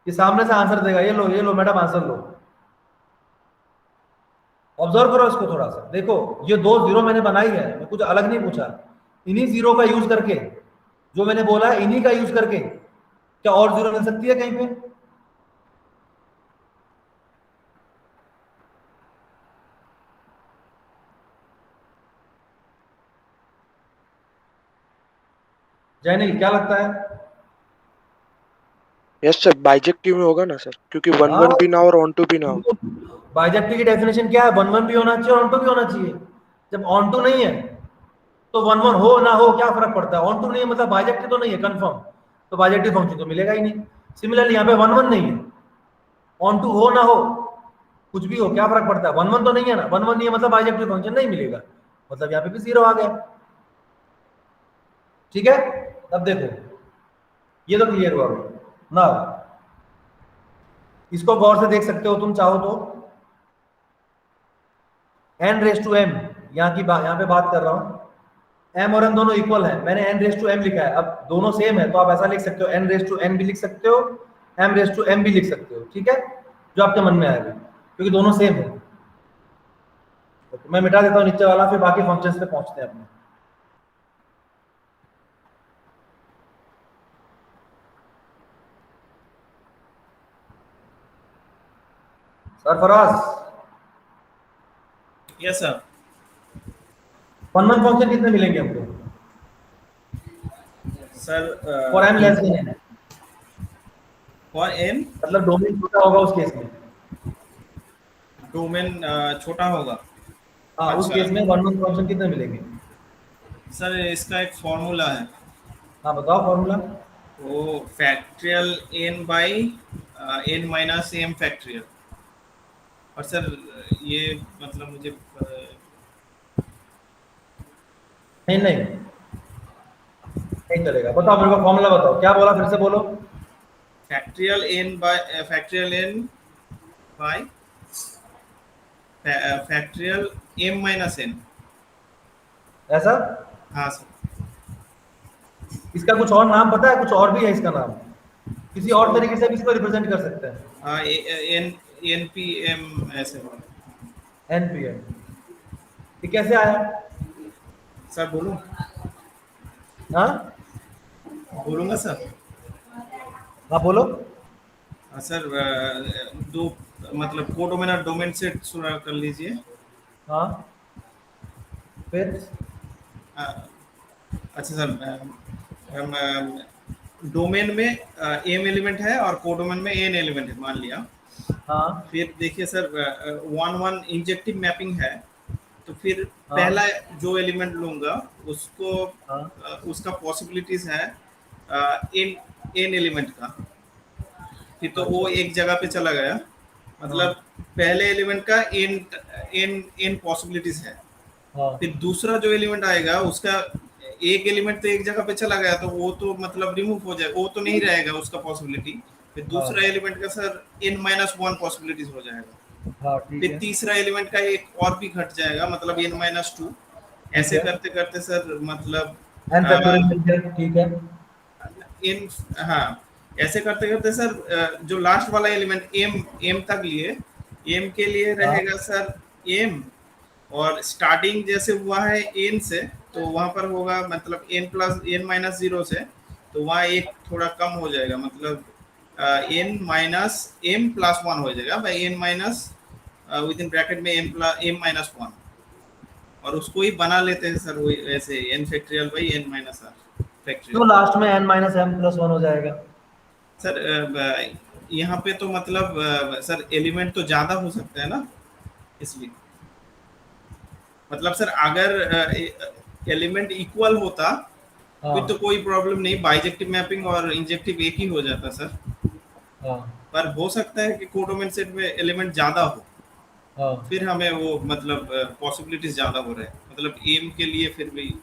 ये सामने से आंसर देगा। ये लो मैडम आंसर लो। ऑब्जर्व करो इसको थोड़ा सा, देखो ये 2 जीरो मैंने बनाई है, मैं कुछ अलग नहीं पूछा। इन्हीं जीरो का यूज करके, जो मैंने बोला है इन्हीं का यूज करके, क्या और जीरो मिल सकती है कहीं पे? जैनिल क्या लगता है? यस सर, बाइजेक्टिव में होगा ना सर, क्योंकि 1-1 भी ना हो और ऑन टू भी ना हो। बाइजेक्टिव की डेफिनेशन क्या है? 1-1 भी होना चाहिए और ऑन टू भी होना चाहिए। जब ऑन टू नहीं है तो 1-1 हो ना हो क्या फर्क पड़ता है? ऑन टू नहीं है मतलब बाइजेक्टिव तो नहीं है कंफर्म, तो बाइजेक्टिव फंक्शन तो मिलेगा ही नहीं। सिमिलरली यहाँ पे 1-1 नहीं है, ऑन टू हो ना हो कुछ भी हो क्या फर्क पड़ता है? 1-1 तो नहीं है ना, 1-1 नहीं है मतलब बाइजेक्टिव फंक्शन नहीं मिलेगा, मतलब यहाँ पे भी जीरो आ गया। ठीक है, अब देखो ये तो क्लियर हुआ ना। इसको गौर से देख सकते हो तुम चाहो तो। n⁻m यहाँ पे बात कर रहा हूं। m और n दोनों इक्वल है, मैंने n⁻m लिखा है। अब दोनों सेम है तो आप ऐसा लिख सकते हो, n⁻n भी लिख सकते हो, m⁻m भी लिख सकते हो। ठीक है, जो आपके मन में आएगा, क्योंकि दोनों सेम है। तो मैं मिटा देता हूं नीचे वाला, फिर बाकी फंक्शंस पे पहुंचते हैं अपने। सरफराज। Yes sir. 1-1 फंक्शन कितने मिलेंगे हमको? Sir for m less then n, for n मतलब डोमेन छोटा होगा उस केस में। डोमेन छोटा होगा। हाँ उस अच्छा। केस में 1-1 फंक्शन कितने मिलेंगे? सर इसका एक फॉर्मूला है, हाँ बताओ फॉर्मूला। वो factorial n by n-m factorial. और सर ये मतलब मुझे नहीं चलेगा। बताओ मेरे को फॉर्मूला बताओ, क्या बोला फिर से बोलो। Factorial n by factorial m-n। ऐसा? हाँ सर। इसका कुछ और नाम पता है? कुछ और भी है इसका नाम, किसी और तरीके से भी इसको रिप्रेजेंट कर सकते हैं। हाँ npm ऐसे होगा। npm, ये कैसे आया? सर बोलूं? हाँ बोलूंगा सर। हाँ बोलो। हाँ सर, दो मतलब कोडोमेन और डोमेन से शुरू कर लीजिए। हाँ फिर अच्छा सर, हम डोमेन में m एलिमेंट है और कोडोमेन में n एलिमेंट है मान लिया। हाँ फिर देखिए सर, 1-1 इंजेक्टिव मैपिंग है, तो फिर हाँ। पहला जो एलिमेंट लूंगा उसको हाँ। उसका पॉसिबिलिटीज है n एलिमेंट का। फिर तो वो एक जगह पे चला गया, मतलब पहले एलिमेंट का n पॉसिबिलिटीज है। हाँ। फिर दूसरा जो एलिमेंट आएगा उसका एक एलिमेंट तो एक जगह पे चला गया, तो वो तो मतलब रिमूव हो जाएगा, वो तो नहीं रहेगा उसका पॉसिबिलिटी। फिर दूसरा एलिमेंट का सर n-1 पॉसिबिलिटीज हो जाएगा। हाँ ठीक फिर है। तीसरा एलिमेंट का एक और भी घट जाएगा, मतलब n-2। ऐसे करते करते सर मतलब n फैक्टोरियल मिल गया, ठीक है। इन हाँ ऐसे करते करते सर जो लास्ट वाला एलिमेंट m तक लिए, m के लिए रहेगा सर m, और स्टार्टिंग जैसे हुआ है n से, तो वहां पर होगा मतलब n+n-0 से, तो वहाँ एक थोड़ा कम हो जाएगा, मतलब n-m+1 हो जाएगा भाई n- विद इन ब्रैकेट में m+1, और उसको ही बना लेते हैं सर वही ऐसे n factorial by n-r factorial. तो लास्ट में n-m+1 हो जाएगा सर यहाँ पे तो मतलब सर एलिमेंट तो ज्यादा हो सकता है ना, इसलिए मतलब सर अगर एलिमेंट इक्वल होता हाँ फिर तो कोई प्रॉब्लम नहीं, बाइजेक्टिव मैपिंग और इंजेक्टिव एक ही हो जाता सर। हाँ पर हो सकता है कि कोडोमेन सेट में एलिमेंट ज्यादा हो, हाँ। फिर हमें वो मतलब पॉसिबिलिटीज ज्यादा हो रहे हैं, मतलब एम के लिए फिर भी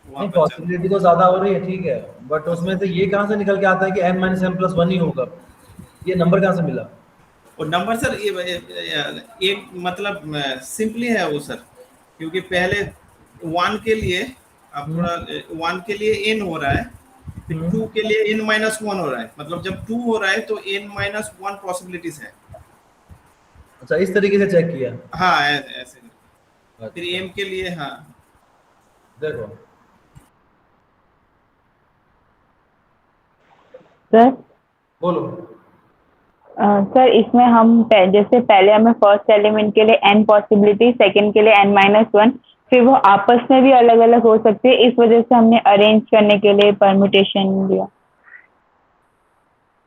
वहाँ नहीं, पर चल। पॉसिबिलिटी तो ज्यादा हो रही है, ठीक है, बट उसमें से ये कहाँ से निकल के आता है कि n minus M plus one ही होगा? ये नंबर कहाँ से मिला? और नंबर सर ये एक मतलब सिंपली है वो सर, क्योंकि पहले वन के लिए आप हम्म थोड़ा वन के लिए एन हो रहा है, फिर टू हम्म। के लिए एन माइनस वन हो रहा है, मतलब जब टू हो रहा है तो एन माइनस वन पॉसिबिलिटीज है। अच्छा, इस तरीके से चेक किया। हाँ ऐसे करके। फिर अच्छा, एम के लिए हाँ। देखो सर बोलो। सर इसमें हम जैसे पहले हमें फर्स्ट एलिमेंट के लिए n पॉसिबिलिटी, सेकंड के लिए n-1, फिर वो आपस में भी अलग अलग हो सकते हैं, इस वजह से हमने अरेंज करने के लिए परम्यूटेशन लिया।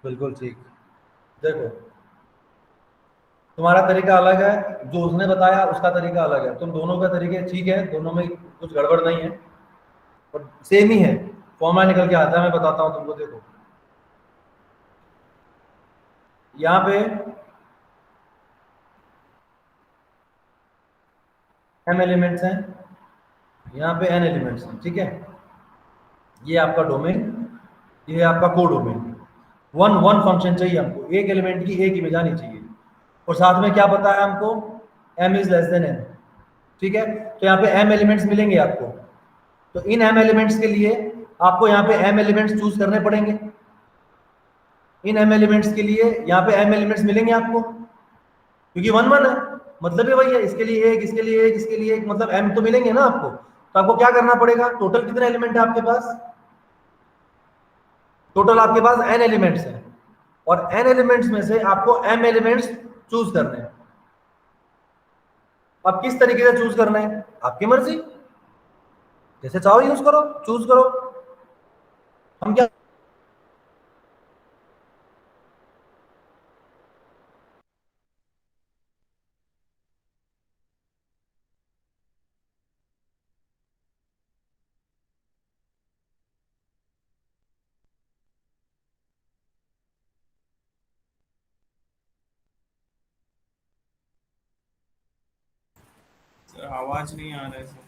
बिल्कुल ठीक। देखो, तुम्हारा तरीका अलग है, जो उसने बताया उसका तरीका अलग है, तुम दोनों का तरीके ठीक है, दोनों में कुछ गड़बड़ नहीं है, पर सेम ही है, फॉर्मूला निकल के आता है। मैं बताता हूँ तुमको, देखो यहाँ पे m एलिमेंट्स हैं, यहाँ पे n एलिमेंट्स हैं, ठीक है। ये आपका डोमेन, ये आपका को डोमेन। वन वन फंक्शन चाहिए हमको, एक एलिमेंट की एक इमेज आनी चाहिए, और साथ में क्या पता है हमको, m is less than n, ठीक है। तो यहाँ पे m एलिमेंट्स मिलेंगे आपको, तो इन m एलिमेंट्स के लिए आपको यहाँ पे m एलिमेंट्स चूज करने पड़ेंगे। इन m एलिमेंट्स के लिए यहाँ पे m एलिमेंट्स मिलेंगे आपको, क्योंकि वन वन है, मतलब ये वही है, इसके लिए एक, इसके लिए एक, इसके लिए एक, मतलब m तो मिलेंगे ना आपको। तो आपको क्या करना पड़ेगा, टोटल कितने एलिमेंट है आपके पास? टोटल आपके पास n एलिमेंट्स हैं, और n एलिमेंट्स में से आपको m एलिमेंट्स चूज करने हैं। अब किस तरीके से चूज करना है, आपकी मर्जी, जैसे चाहो यूज करो, चूज करो। हम क्या सर आवाज नहीं आ रहा है sir.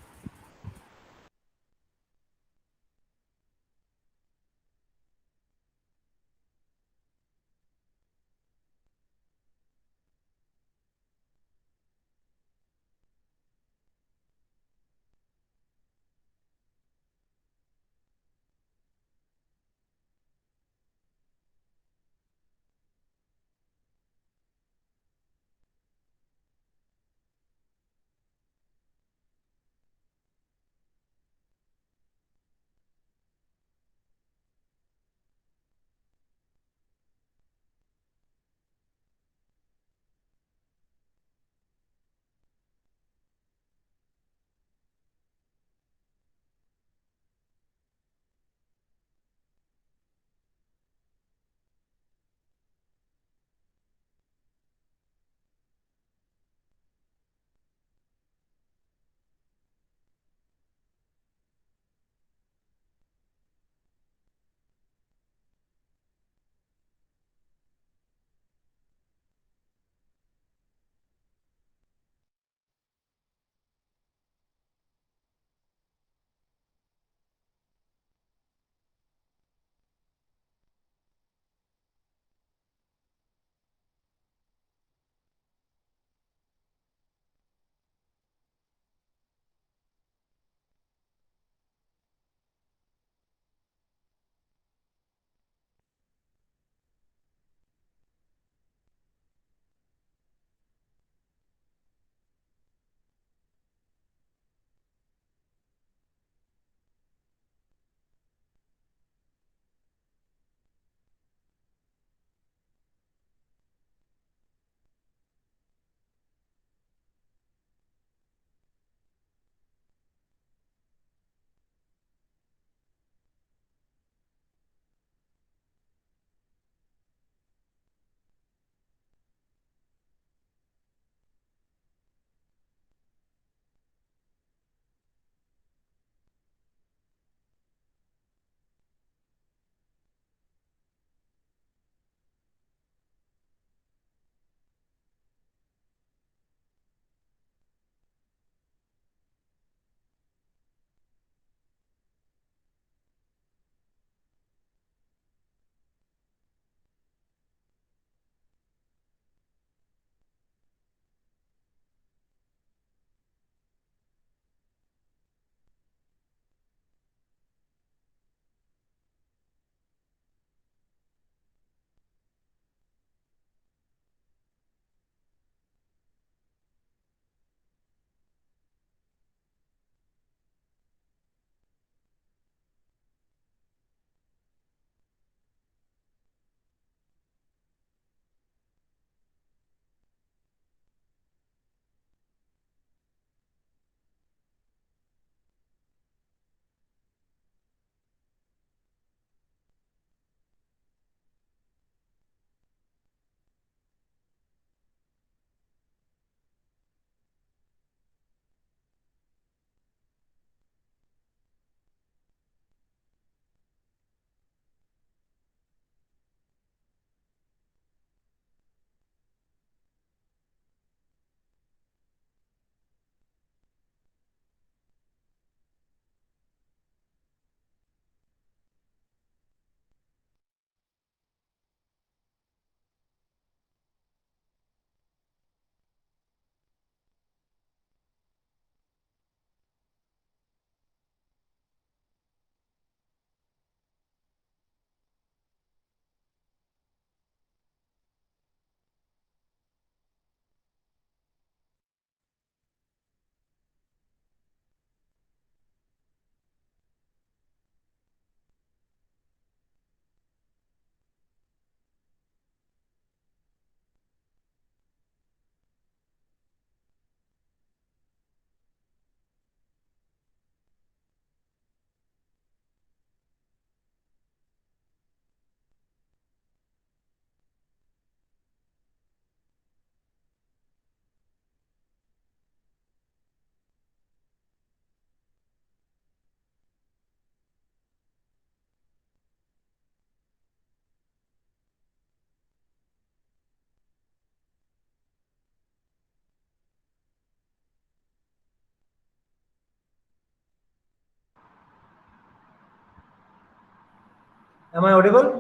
Am I audible?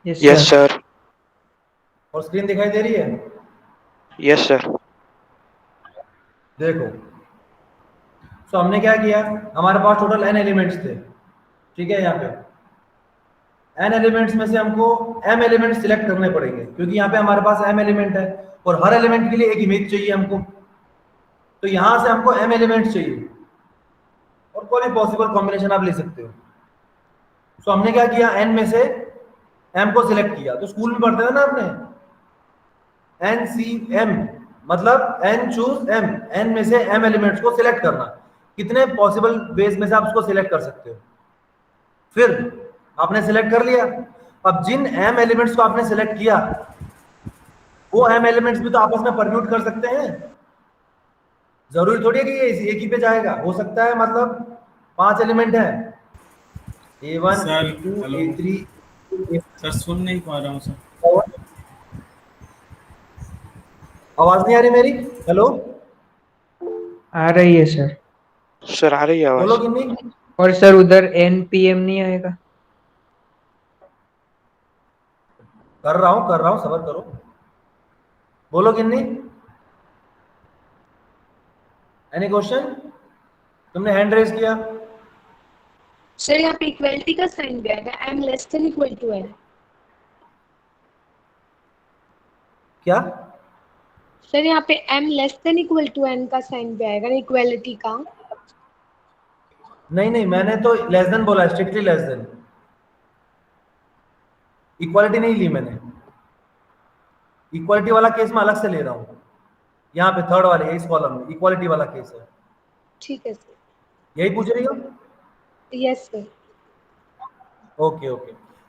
Yes sir. और स्क्रीन दिखाई दे रही है? Yes sir. देखो, सो हमने क्या किया, हमारे पास टोटल n एलिमेंट्स थे, ठीक है। यहाँ पे n एलिमेंट्स में से हमको m एलिमेंट सिलेक्ट करने पड़ेंगे, क्योंकि यहाँ पे हमारे पास m एलिमेंट है और हर एलिमेंट के लिए एक इमेज चाहिए हमको। तो यहाँ से हमको m एलिमेंट्स चाहिए और कोई भी पॉसिबल कॉम्बिनेशन आप ले सकते हो। सो हमने क्या किया, n में से m को सिलेक्ट किया। तो स्कूल में पढ़ते थे ना आपने, NCM मतलब n चूज m, n में से m एलिमेंट्स को सिलेक्ट करना। कितने पॉसिबल वेज में से आप उसको सिलेक्ट कर सकते हो। फिर आपने सिलेक्ट कर लिया। अब जिन m एलिमेंट्स को आपने सिलेक्ट किया, वो m एलिमेंट्स भी तो आपस में परम्यूट कर सकते हैं। जरूरी थोड़ी है कि ये एक ही पे जाएगा, हो सकता है मतलब 5 एलिमेंट है, A1 A2 A3। सर सुन नहीं पा रहा हूँ सर, आवाज नहीं आ रही मेरी? हेलो, आ रही है सर। सर आ रही है आवाज। बोलो कि नहीं? और सर उधर NPM नहीं आएगा? कर रहा हूँ, सबर करो। बोलो कि नहीं? Any question? तुमने हैंड रेज किया। सर यहाँ पे इक्वलिटी का साइन भी आएगा, m less than equal to n। क्या? सर यहाँ पे m less than equal to n का साइन भी आएगा ना, इक्वलिटी का। नहीं, मैंने तो लेस देन बोला, स्ट्रिक्टली लेस देन, इक्वालिटी नहीं ली मैंने। इक्वालिटी वाला केस मैं अलग से ले रहा हूँ, यहाँ पे थर्ड वाले इस कॉलम में इक्वालिटी वाला केस है। ठीक है सर। यही पूछ रही हो? Yes sir. ओके,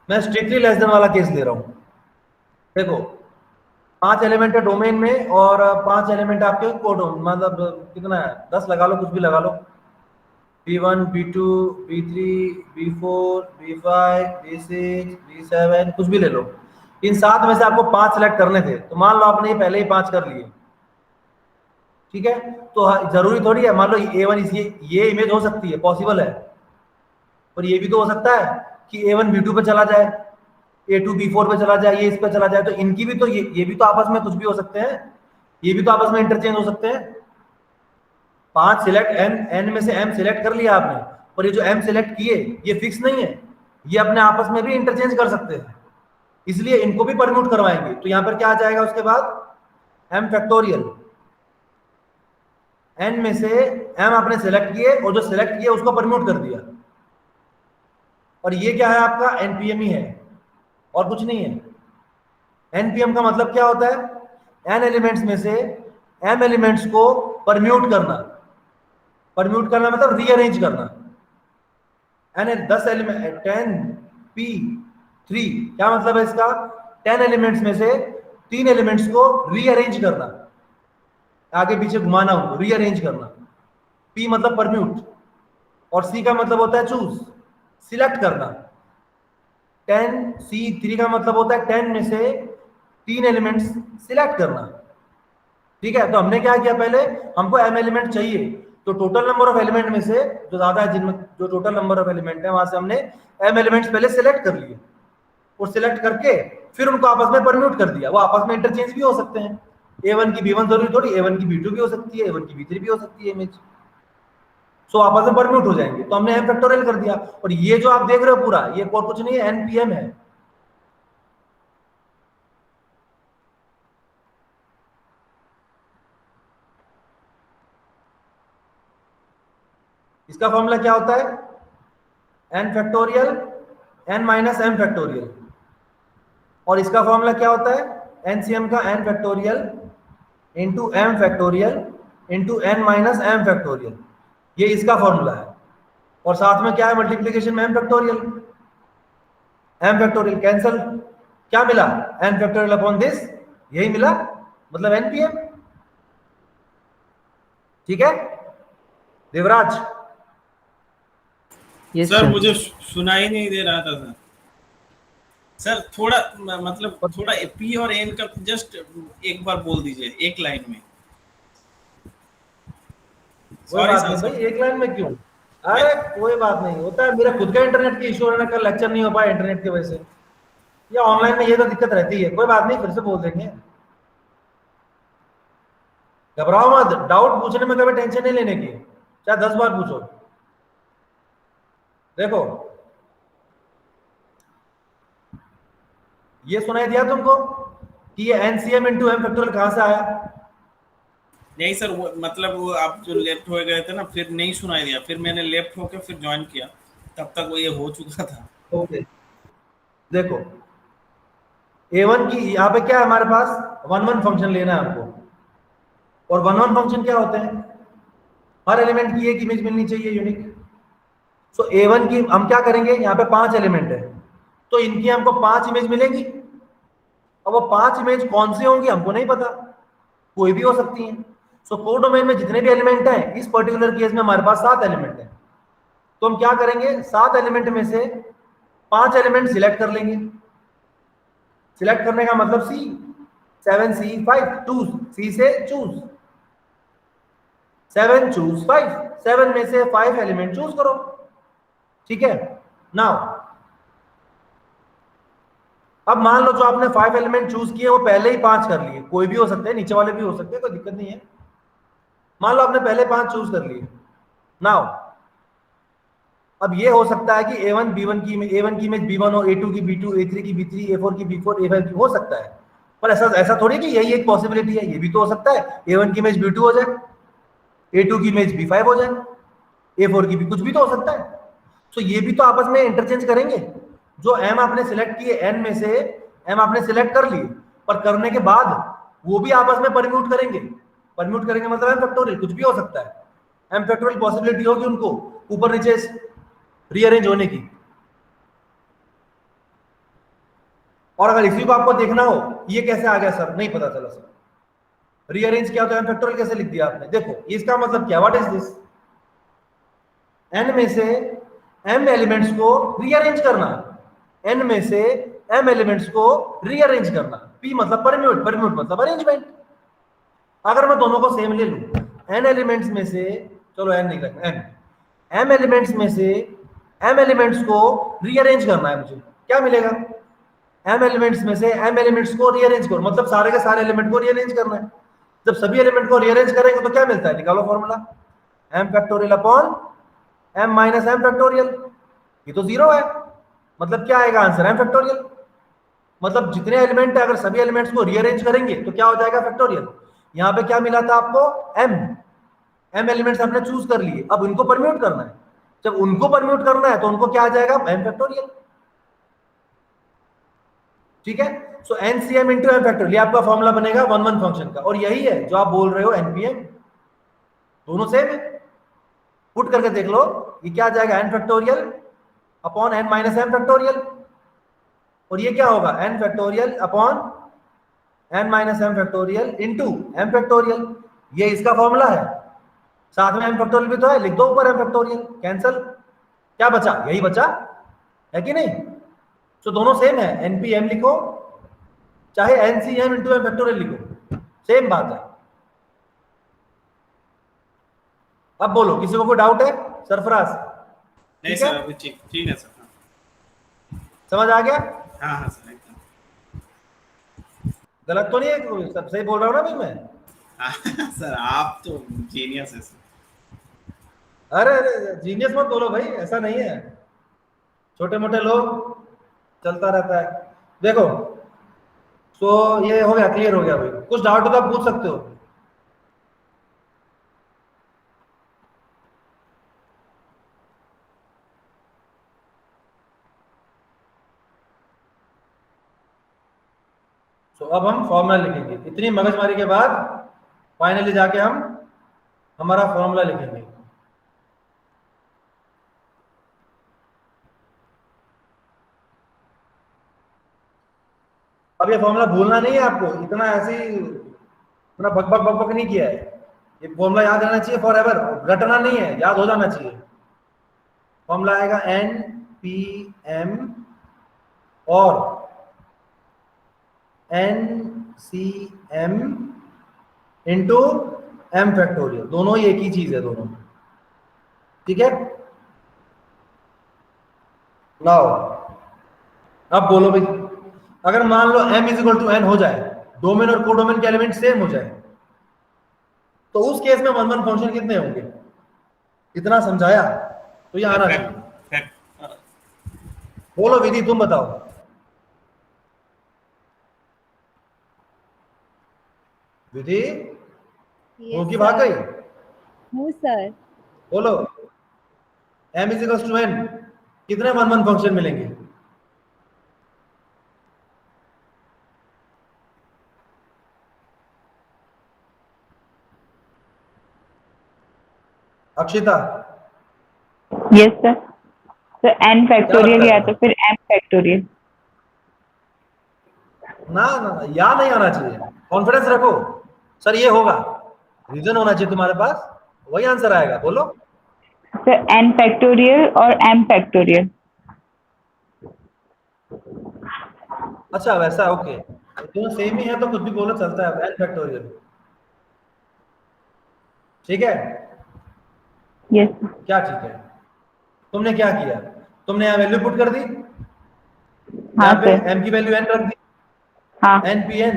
मैं स्ट्रिक्टली लेस देन वाला केस ले रहा हूँ। देखो, 5 एलिमेंट है डोमेन में और 5 एलिमेंट आपके कोडोम, मतलब कितना है, 10 लगा लो, कुछ भी लगा लो। B1 B2 B3 B4 B5 B6 B7 कुछ भी ले लो। इन 7 में से आपको 5 सेलेक्ट करने थे, तो मान लो आपने ये पहले ही 5 कर लिए, ठीक है। तो जरूरी थोड़ी है, मान लो A1 ये इमेज हो सकती है, पॉसिबल है, और ये भी तो हो सकता है कि A1 B2 पे चला जाए, A2 B4 पे चला जाए, ये इस पे चला जाए। तो इनकी भी तो ये भी तो आपस में कुछ भी हो सकते हैं, ये भी तो आपस में इंटरचेंज हो सकते हैं। 5 सिलेक्ट n में से m सिलेक्ट कर लिया आपने, और ये जो m सिलेक्ट किए ये फिक्स नहीं है, ये अपने आपस में भी इंटरचेंज कर सकते हैं, इसलिए इनको भी परम्यूट करवाएंगे। तो यहाँ पर क्या आ जाएगा उसके बाद, m फैक्टोरियल। n में से m आपने सिलेक्ट किए और जो सिलेक्ट किए उसको परम्यूट कर दिया, और ये क्या है आपका npm ही है और कुछ नहीं है। npm का मतलब क्या होता है, n एलिमेंट्स में से m एलिमेंट्स को परम्यूट करना। परम्यूट करना मतलब रीअरेंज करना। n 10 एलिमेंट 10p3 क्या मतलब है इसका, 10 एलिमेंट्स में से 3 एलिमेंट्स को रीअरेंज करना, आगे पीछे घुमाना, उनको रीअरेंज करना। p मतलब परम्यूट और c का मतलब होता है चूज, सिलेक्ट करना। 10c3 का मतलब होता है 10 में से 3 एलिमेंट्स सिलेक्ट करना, ठीक है। तो हमने क्या किया, पहले हमको m एलिमेंट चाहिए, तो टोटल नंबर ऑफ एलिमेंट में से जो ज्यादा है, जिनमें जो टोटल नंबर ऑफ एलिमेंट है, वहां से हमने m एलिमेंट्स पहले सिलेक्ट कर लिए, और सिलेक्ट करके फिर उनको आपस में परम्यूट कर दिया। वो आपस में इंटरचेंज भी हो सकते हैं, A1 की B1 जरूरी थोड़ी, A1 की B2 भी हो सकती है, A1 की B3 भी हो सकती है इमेज। सो आपस में परम्यूट हो जाएंगे, तो हमने m फैक्टोरियल कर दिया। और ये जो आप देख रहे हो पूरा, ये और कुछ नहीं है, npm है। इसका फॉर्मूला क्या होता है, n factorial n minus m factorial, और इसका फॉर्मूला क्या होता है, NCM का n factorial into m factorial into n minus m factorial, ये इसका फॉर्मूला है। और साथ में क्या है, मल्टीप्लीकेशन में m factorial. m factorial cancel, क्या मिला, n फैक्टोरियल अपॉन दिस, यही मिला, मतलब npm, ठीक है देवराज? सर मुझे सुनाई नहीं दे रहा था सर, थोड़ा मतलब थोड़ा p और n का जस्ट एक बार बोल दीजिए एक लाइन में। सॉरी सर, एक लाइन में क्यों, अरे कोई बात नहीं, होता है, मेरा खुद का इंटरनेट की इशू है, कल लेक्चर नहीं हो पाया इंटरनेट की वजह से, या ऑनलाइन में ये तो दिक्कत रहती है। कोई बात नहीं, फिर से बोल देंगे, घबराओ मत। डाउट पूछने में कभी टेंशन नहीं लेने की, चाहे 10 बार पूछो। देखो ये सुनाई दिया तुमको कि ये एनसीएम इंटू एम फैक्टोरियल कहां से आया? नहीं सर, वो मतलब वो आप जो लेफ्ट हो गए थे ना, फिर नहीं सुनाई दिया, फिर मैंने लेफ्ट होके फिर ज्वाइन किया, तब तक वो ये हो चुका था। ओके देखो A1 की यहाँ पे क्या है हमारे पास, 1 1 फंक्शन लेना है हमको, और 1 1 फंक्शन क्या होते हैं, हर एलिमेंट की एक इमेज मिलनी चाहिए यूनिक। सो A1 की हम क्या करेंगे, यहाँ पे 5 एलिमेंट है, तो इनकी हमको 5 इमेज मिलेगी। अब वो 5 इमेज कौन सी होंगी हमको नहीं पता, कोई भी हो सकती है। सो कोडोमेन में जितने भी एलिमेंट हैं, इस पर्टिकुलर केस में हमारे पास 7 एलिमेंट हैं, तो हम क्या करेंगे, 7 एलिमेंट में से 5 एलिमेंट सिलेक्ट कर लेंगे। सिलेक्ट करने का मतलब C 7 C 5 चूज, C से चूज 7 चूज 5, 7 में से 5 एलिमेंट चूज करो, ठीक है। नाउ अब मान लो जो आपने 5 एलिमेंट चूज किए वो पहले ही 5 कर लिए, कोई भी हो सकते हैं, नीचे वाले भी हो सकते हैं, कोई दिक्कत नहीं है। मान लो आपने पहले 5 चूज कर लिए। नाउ अब ये हो सकता है कि A1 B1 की A1 की इमेज B1 हो, A2 की B2, A3 की B3, A4 की B4, A5 की हो सकता है, पर ऐसा थोड़ी कि यही एक पॉसिबिलिटी है, ये भी तो हो सकता है A1 की इमेज B2 हो जाए, A2 की इमेज B5 हो जाए, A4 की भी कुछ भी तो हो सकता है। तो ये भी तो आपस में इंटरचेंज करेंगे। जो M आपने सिलेक्ट किए, N में से M आपने सिलेक्ट कर लिए, पर करने के बाद वो भी आपस में परम्यूट करेंगे। परम्यूट करेंगे मतलब M फैक्टोरियल, कुछ भी हो सकता है। M फैक्टोरियल पॉसिबिलिटी होगी उनको ऊपर नीचे रीअरेंज होने की। और अगर इसी को आपको देखना हो ये कैसे आ गया सर, नहीं पता चला सर, रीअरेंज क्या होता है, M फैक्टोरियल कैसे लिख दिया आपने। देखो इसका मतलब क्या, व्हाट इज दिस, N में से M एलिमेंट्स को रीअरेंज करना, N में से M एलिमेंट्स को रीअरेंज करना। P मतलब परम्यूट, परम्यूट मतलब अरेंजमेंट। अगर मैं दोनों को सेम ले लूं, N एलिमेंट्स में से, चलो N नहीं रखना, M एलिमेंट्स में से M एलिमेंट्स को रीअरेंज करना है मुझे, क्या मिलेगा, M एलिमेंट्स में से M एलिमेंट्स को रीअरेंज करो, मतलब सारे के सारे एलिमेंट को रीअरेंज करना है। जब सभी एलिमेंट को रीअरेंज करेंगे तो क्या मिलता है, निकालो formula, M factorial upon M minus M factorial. ये तो 0 है, मतलब क्या आएगा आंसर, M फैक्टोरियल। मतलब जितने एलिमेंट है अगर सभी एलिमेंट्स को रीअरेंज करेंगे तो क्या हो जाएगा, फैक्टोरियल। यहाँ पे क्या मिला था आपको, M एलिमेंट्स आपने चूज कर लिए, अब उनको परम्यूट करना है। जब उनको परम्यूट करना है तो उनको क्या आ जाएगा, M फैक्टोरियल, ठीक है। सो NCM इंटू M फैक्टोरियल, ये आपका फॉर्मूला बनेगा 1 1 फंक्शन का, और यही है जो आप बोल रहे हो NPM, दोनों सेम है। पुट करके देख लो, ये क्या आ जाएगा, N factorial upon N minus M factorial, और ये क्या होगा, N factorial upon N minus M factorial into M factorial. ये इसका फॉर्मूला है, साथ में M फैक्टोरियल भी तो है, लिख दो ऊपर M फैक्टोरियल, कैंसल, क्या बचा, यही बचा है कि नहीं। तो दोनों सेम है, NPM लिखो चाहे NCM इंटू M फैक्टोरियल लिखो, सेम बात है। अब बोलो, किसी को कोई डाउट है, सरफराज? नहीं सर, अभी ठीक है सर, समझ आ गया? हाँ हाँ सर, एकदम गलत तो नहीं है, सब सही बोल रहा हूँ ना भाई मैं? सर आप तो जीनियस है सर। अरे जीनियस मत बोलो भाई, ऐसा नहीं है, छोटे मोटे लोग, चलता रहता है। देखो तो ये हो गया, क्लियर हो गया भाई, कुछ डाउट हो तो आप पूछ सकते हो। तो अब हम फॉर्मूला लिखेंगे, इतनी मगजमारी के बाद फाइनली जाके हम हमारा फॉर्मूला लिखेंगे। अब ये फॉर्मूला भूलना नहीं है आपको, इतना ऐसे ही इतना बक बक बक बक नहीं किया है, ये फॉर्मूला याद रहना चाहिए फॉर एवर, रटना नहीं है, याद हो जाना चाहिए। फॉर्मूला आएगा NPM और NCM इंटू M फैक्टोरियल, दोनों ही एक ही चीज है दोनों, ठीक है। लाओ अब बोलो भाई, अगर मान लो m is equal to n हो जाए, डोमेन और कोडोमेन के एलिमेंट सेम हो जाए, तो उस केस में 1 1 फंक्शन कितने होंगे? इतना समझाया तो ये आना चाहिए। बोलो विधि, तुम बताओ। विधि Yes, होगी भाग sir. गई? हूँ सर। बोलो m is equal to n, कितने 1 1 फंक्शन मिलेंगे? Akshita, yes sir. तो n फैक्टोरियल लगता या है? तो फिर m फैक्टोरियल। ना ना ना, या नहीं आना चाहिए, कॉन्फिडेंस रखो, सर ये होगा, रीजन होना चाहिए तुम्हारे पास, वही आंसर आएगा। बोलो सर n फैक्टोरियल और m फैक्टोरियल। अच्छा वैसा, ओके, दोनों सेम ही है तो कुछ भी बोलो चलता है, n फैक्टोरियल, ठीक है? यस। क्या ठीक है? तुमने क्या किया? तुमने यहाँ वैल्यू पुट कर दी, हाँ यहाँ पे सर। m की वैल्यू n रख दी, हाँ n p n,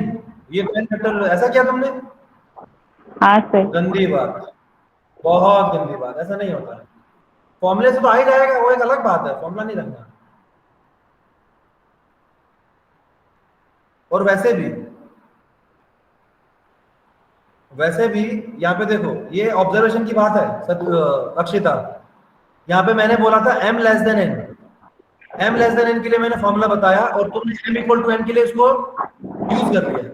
ये n फैक्टोरियल, ऐसा किया तुमने? हाँ सर। गंदी बात, बहुत गंदी बात, ऐसा नहीं होता है। फॉर्मूले से तो आ ही जाएगा, वो एक अलग बात है, फॉर्मूला नहीं रखना। और वैसे भी यहाँ पे देखो, ये ऑब्जर्वेशन की बात है अक्षिता, यहाँ पे मैंने बोला था m less then n, m less then n के लिए मैंने फॉर्मूला बताया और तुमने m इक्वल टू n के लिए इसको यूज कर लिया,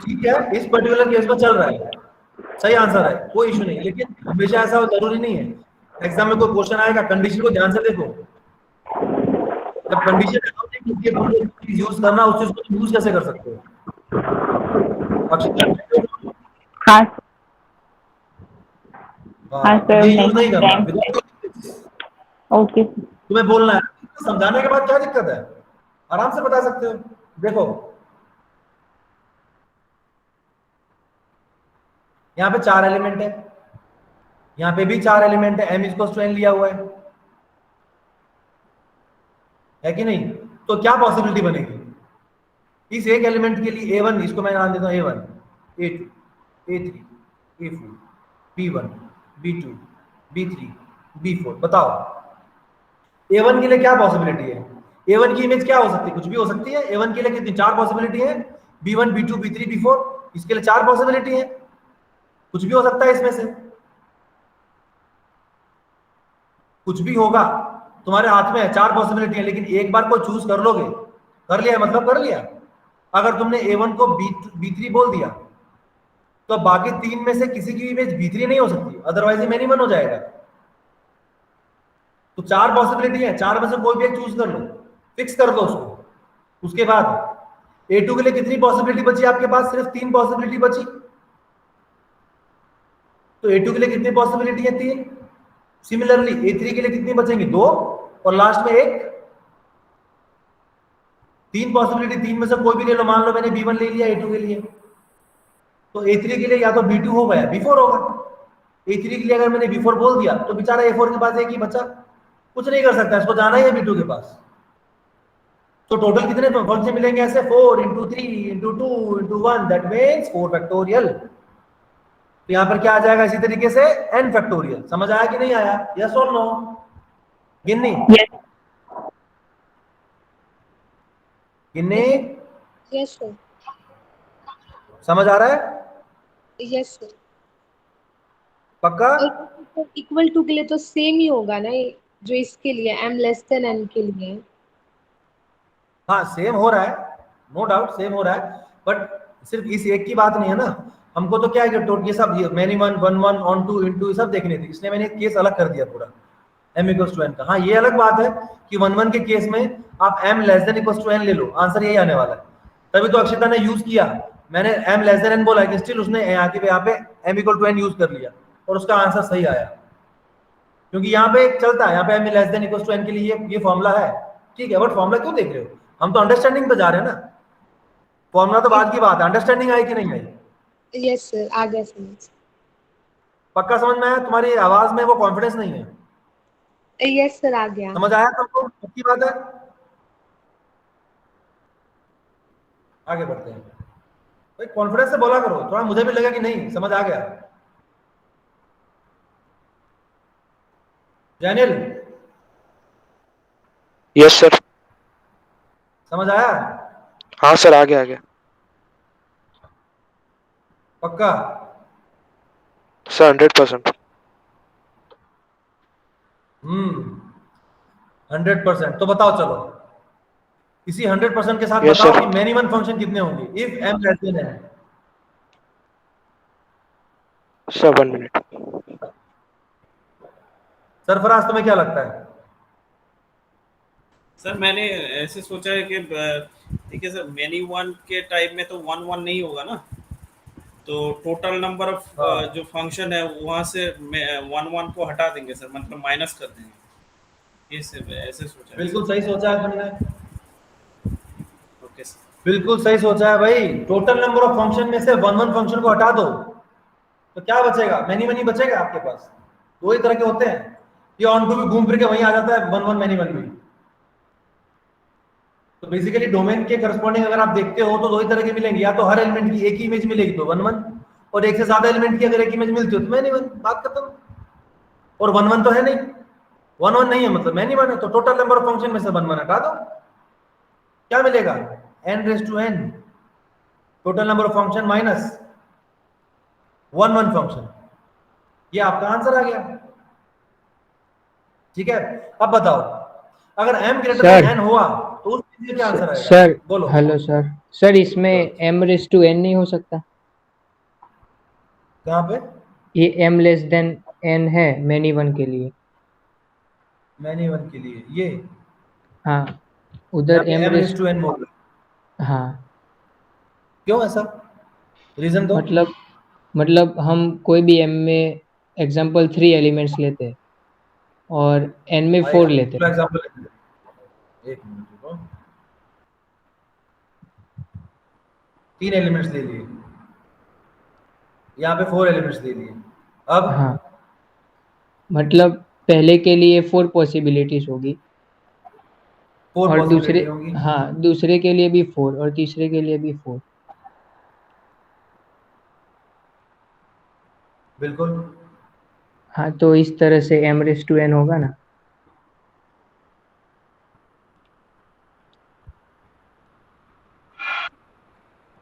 ठीक है? इस पर्टिकुलर केस में चल रहा है, सही आंसर है, कोई इशू नहीं। लेकिन हमेशा ऐसा जरूरी नहीं है, एग्जाम में कोई क्वेश्चन आएगा, कंडीशन को ध्यान से देखो, जब कंडीशन यूज करना, उस चीज को यूज कैसे कर सकते हो? हाँ हाँ सर। ये यूज नहीं करना, ओके। तुम्हें बोलना है, समझाने के बाद क्या दिक्कत है, आराम से बता सकते हो। देखो यहाँ पे 4 एलिमेंट है, यहाँ पे भी 4 एलिमेंट है, m इक्वल्स टू n लिया हुआ है कि नहीं? तो क्या पॉसिबिलिटी बनेगी? इस एक एलिमेंट के लिए a1, इसको मैं नाम देता हूँ a1, a2, a3, a4, b1, b2, b3, b4। बताओ a1 के लिए क्या पॉसिबिलिटी है? a1 की इमेज क्या हो सकती है? कुछ भी हो सकती है। a1 के लिए कितनी? 4 पॉसिबिलिटी है, b1, b2, b3, b4, इसके लिए 4 पॉसिबिलिटी है, कुछ भी हो सकता है इसमें से, कुछ भी होगा, तुम्हारे हाथ में है, 4 पॉसिबिलिटी है, लेकिन एक बार को चूज कर लोगे, कर लिया मतलब कर लिया। अगर तुमने a1 को b3 बोल दिया तो बाकी 3 में से किसी की इमेज b3 नहीं हो सकती, अदरवाइज मिनिमम हो जाएगा। तो 4 पॉसिबिलिटी है, 4 में से कोई भी एक चूज कर लो, फिक्स कर दो उसको। उसके बाद a2 के लिए कितनी पॉसिबिलिटी बची आपके पास? सिर्फ 3 पॉसिबिलिटी बची। तो a2 के लिए कितनी पॉसिबिलिटी है? 3। सिमिलरली a3 के लिए कितनी बचेंगी? 2, और लास्ट में 1। 3 पॉसिबिलिटी, 3 में से कोई भी ले लो। मान लो मैंने b1 ले लिया a2 के लिए, तो a3 के लिए या तो b2 होगा या b4 होगा। a3 के लिए अगर मैंने b4 बोल दिया तो बेचारा a4 के पास एक ही बचा, कुछ नहीं कर सकता, इसको जाना ही है b2 के पास। तो टोटल कितने फंक्शन मिलेंगे ऐसे? 4 into 3 into 2 into 1, that means 4 factorial. तो यहाँ पर क्या आ जाएगा? इसी तरीके से n फैक्टोरियल। समझ आया कि नहीं आया? यस और नो? गिन्नी, गिन्नी, यस सर। समझ आ रहा है? Yes sir. पक्का? इक्वल टू के लिए तो सेम ही होगा ना, ये जो इसके लिए m लेस देन n के लिए। हाँ सेम हो रहा है, नो डाउट सेम हो रहा है, बट सिर्फ इस एक की बात नहीं है ना। हमको तो क्या है कि ये सब मैनी 1 1 1 ऑन 2 इनटू सब देखने थे, इसलिए मैंने केस अलग कर दिया पूरा m इक्वल्स टू n का। हाँ ये अलग बात है कि 1 1 के केस में आप m less than equals to n ले लो, आंसर यही आने वाला है। तभी तो अक्षिता ने यूज किया, मैंने m लेस देन n बोला कि स्टिल उसने यहाँ पे m equal to n use कर लिया और उसका आंसर सही आया, क्योंकि यहाँ पे चलता है, यहाँ पे m less than equals to n के लिए ये फॉर्मूला है, ठीक है। बट फॉर्मूला क्यों देख रहे हो? हम तो अंडरस्टैंडिंग पे जा रहे हैं ना, फॉर्मूला तो बाद की बात है। अंडरस्टैंडिंग आई कि नहीं आई? यस सर, आ गया समझ। पक्का समझ में आया? तुम्हारी आवाज में वो कॉन्फिडेंस नहीं है। यस सर, आ गया। समझ आया तुमको? पक्की बात है? आगे बढ़ते हैं भाई, कॉन्फिडेंस से बोला करो, थोड़ा मुझे भी लगा कि नहीं समझ आ गया। Jainil, yes sir. समझ आया? हाँ सर, आ गया आ गया पक्का? सर 100%। 100%। तो बताओ चलो, इसी 100% के साथ यस बताओ सर। कि मैनी वन फंक्शन कितने होंगे if m less then n। Sir 1 minute. Sarfaraz, तुम्हें क्या लगता है? सर मैंने ऐसे सोचा है कि देखिए सर, मेनी वन के टाइप में तो 1 1 नहीं होगा ना, तो टोटल नंबर ऑफ जो फंक्शन है वहां से 1 1 को हटा देंगे सर, मतलब माइनस कर देंगे। ये सर ऐसे सोचा है। बिल्कुल सही सोचा है तुमने, ओके सर। बिल्कुल सही सोचा है भाई। टोटल नंबर ऑफ फंक्शन में से वन वन फंक्शन को हटा दो तो क्या बचेगा? मैनी मनी बचेगा आपके पास। दो ही तरह के होते हैं, ये ऑन टू भी घूम फिर के वहीं आ जाता है वन वन मैनी वन में। तो बेसिकली डोमेन के करस्पॉन्डिंग अगर आप देखते हो तो दो ही तरह के मिलेंगे, या तो हर एलिमेंट की एक ही इमेज मिलेगी तो वन वन, और एक से ज्यादा एलिमेंट की अगर एक इमेज मिलती हो तो मैनी वन, बात खत्म। और वन वन तो है नहीं, वन वन नहीं है मतलब मैनी वन है, तो टोटल नंबर ऑफ फंक्शन में से वन वन हटा दो, क्या मिलेगा? n raise to n, total number of function minus one one function. ये आपका आंसर आ गया। ठीक है, अब बताओ अगर m ग्रेटर देन n हुआ तो उस चीज का क्या आंसर आएगा? सर बोलो। हेलो सर, सर इसमें m रेज टू n नहीं हो सकता? कहाँ पे? ये m लेस देन n है मैनी वन के लिए। मैनी वन के लिए ये, हाँ, उधर m m raise raise to n बोल रहे, हाँ, क्यों ऐसा? रीजन दो। मतलब हम कोई भी m में एग्जांपल 3 एलिमेंट्स लेते हैं और n में 4 लेते हैं। एग्जांपल एक मिनट रुको, 3 एलिमेंट्स ले लिए, यहाँ पे 4 एलिमेंट्स ले लिए, अब हाँ, मतलब पहले के लिए 4 पॉसिबिलिटीज होगी 4 और पॉसिबिलिटी होंगी। दूसरे के लिए भी 4 और तीसरे के लिए भी 4। बिल्कुल। हाँ, तो इस तरह से m रेज टू n होगा ना?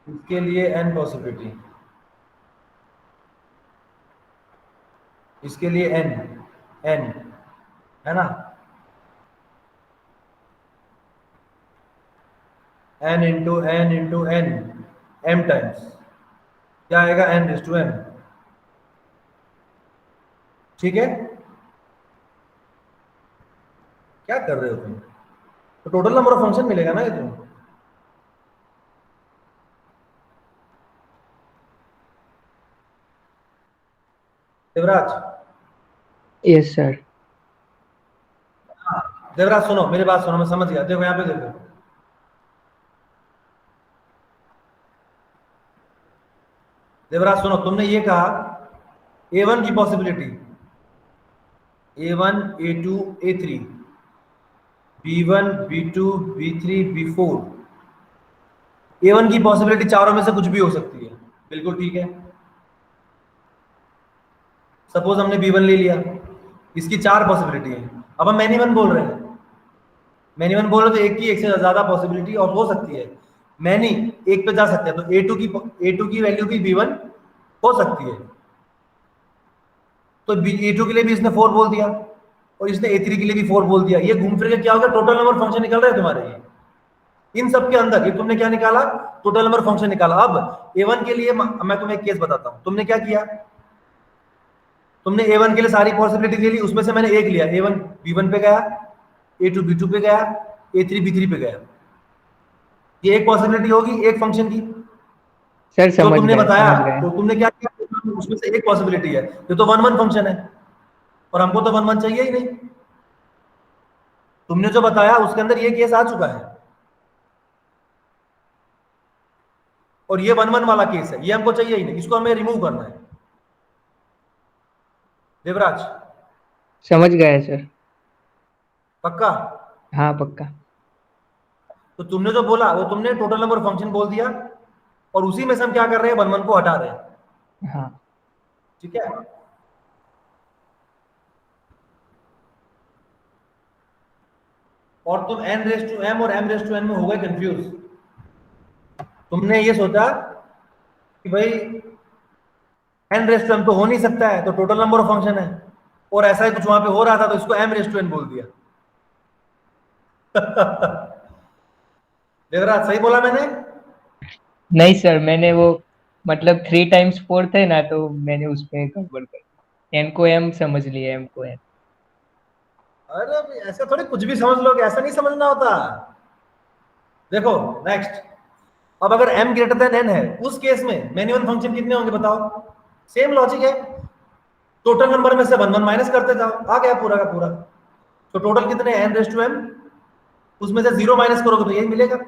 इसके लिए n पॉसिबिलिटी, इसके लिए n है ना, n into n m times, क्या आएगा? n raise to m। ठीक है, क्या कर रहे हो तुम? तो टोटल नंबर ऑफ फंक्शन मिलेगा ना ये तुम। Devraj, yes sir. देवराज सुनो, मेरी बात सुनो, मैं समझ गया। देखो यहाँ पे देखो, देवराज सुनो, तुमने ये कहा a1 की possibility, a1 a2 a3 b1 b2 b3 b4, a1 की पॉसिबिलिटी चारों में से कुछ भी हो सकती है, बिल्कुल ठीक है। सपोज हमने b1 ले लिया, इसकी 4 पॉसिबिलिटी है, अब हम मैनी वन बोल रहे हैं। मैनी वन बोल रहे तो एक की एक से ज्यादा पॉसिबिलिटी और हो सकती है, मैनी एक पे जा सकते हैं, तो a2 की वैल्यू भी b1 हो सकती है, तो a2 के लिए भी इसने 4 बोल दिया और इसने a3 के लिए भी 4 बोल दिया। ये घूम फिर के क्या होगा? टोटल नंबर फंक्शन निकल रहे हैं तुम्हारे ये। इन सब के अंदर ये तुमने क्या निकाला? टोटल नंबर फंक्शन निकाला। अब a1 के लिए मैं तुम्हें एक केस बताता हूं, तुमने क्या किया? तुमने a1 के लिए सारी पॉसिबिलिटी ले ली, उसमें से मैंने एक लिया, a1 b1 पे गया, a2 b2 पे गया, a3 b3 पे गया। ये एक पॉसिबिलिटी होगी एक फंक्शन की। सर जो समझ तुमने गए, बताया समझ गए। तो तुमने क्या किया? उसमें से एक पॉसिबिलिटी है, ये तो वन वन फंक्शन है और हमको तो वन वन चाहिए ही नहीं। तुमने जो बताया उसके अंदर ये केस आ चुका है और ये वन वन वाला केस है, ये हमको चाहिए ही नहीं, इसको हमें रिमूव करना है। देवराज समझ गए सर। पक्का? हाँ पक्का। तो तुमने जो बोला वो तुमने टोटल नंबर फंक्शन बोल दिया, और उसी में से हम क्या कर रहे हैं, 1 1 को हटा रहे हैं। हाँ ठीक है, और तुम n रेस टू m और m रेस टू n में हो गए कंफ्यूज। तुमने ये सोचा कि भाई n रेस टू m तो हो नहीं सकता है, तो टोटल नंबर ऑफ फंक्शन है, और ऐसा ही कुछ वहां पे हो रहा था, तो इसको m रेस टू n बोल दिया। देवराज सही बोला मैंने? नहीं सर, मैंने वो मतलब 3 टाइम्स 4 थे ना, तो मैंने उसमें गड़बड़ कर दी। n को m समझ लिया, m को n। अरे भाई, ऐसा थोड़ी कुछ भी समझ लोगे, ऐसा नहीं समझना होता। देखो नेक्स्ट, अब अगर m ग्रेटर देन n है, उस केस में मैन्युअल फंक्शन कितने होंगे बताओ? सेम लॉजिक है, टोटल नंबर में से 1 1 माइनस करते जाओ, आ गया पूरा का पूरा। तो टोटल कितने n रेस टू m, उसमें से 0 माइनस करोगे तो यही मिलेगा।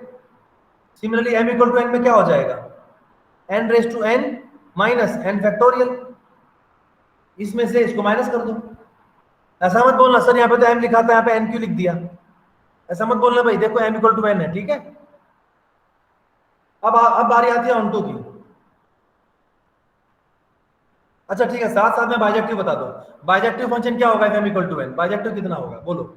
Similarly m equal to n में क्या हो जाएगा, n raise to n minus n factorial, इसमें से इसको माइनस कर दो। ऐसा मत बोलना सर यहाँ पे तो m लिखा था, यहाँ पे n क्यों लिख दिया, ऐसा मत बोलना भाई। देखो m इक्वल टू n है, ठीक है। अब बारी आती है ऑन टू की। अच्छा ठीक है, साथ साथ में बाइजेक्टिव बता दो। बाइजेक्टिव फंक्शन क्या होगा m equal to n? Bijective कितना होगा बोलो?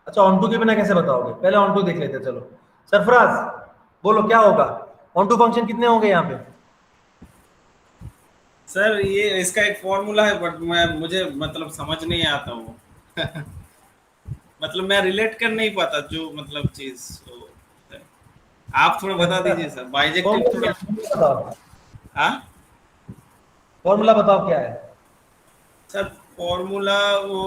अच्छा ऑन टू के बिना कैसे बताओगे, पहले ऑन टू देख लेते हैं। चलो सरफराज बोलो क्या होगा, ऑन टू फंक्शन कितने होंगे यहाँ पे? सर ये इसका एक फॉर्मूला है, बट मुझे मतलब समझ नहीं आता वो। मतलब मैं रिलेट कर नहीं पाता जो मतलब चीज, तो आप थोड़ा बता दीजिए सर। बाइजेक्टिव थोड़ा, हाँ फॉर्मूला बताओ क्या है सर। फॉर्मूला वो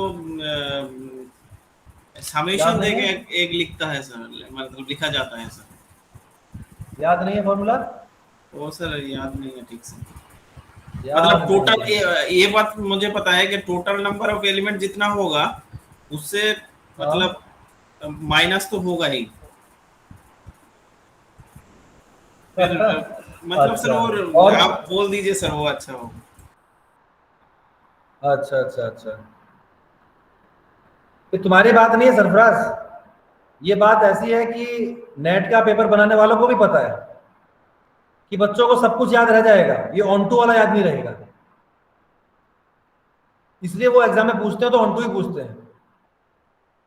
समेशन देके एक लिखता है सर, मतलब लिखा जाता है सर। याद नहीं है फॉर्मूला? वो सर याद नहीं है ठीक से। मतलब टोटल ये बात मुझे पता है कि टोटल नंबर ऑफ एलिमेंट जितना होगा उससे मतलब माइनस तो होगा ही। फिर मतलब सर वो आप बोल दीजिए सर, वो अच्छा होगा। अच्छा अच्छा अच्छा, ये तुम्हारी बात नहीं है सरफराज, ये बात ऐसी है कि नेट का पेपर बनाने वालों को भी पता है कि बच्चों को सब कुछ याद रह जाएगा, ये ऑन टू वाला याद नहीं रहेगा। इसलिए वो एग्जाम में पूछते हैं तो ऑन टू ही पूछते हैं।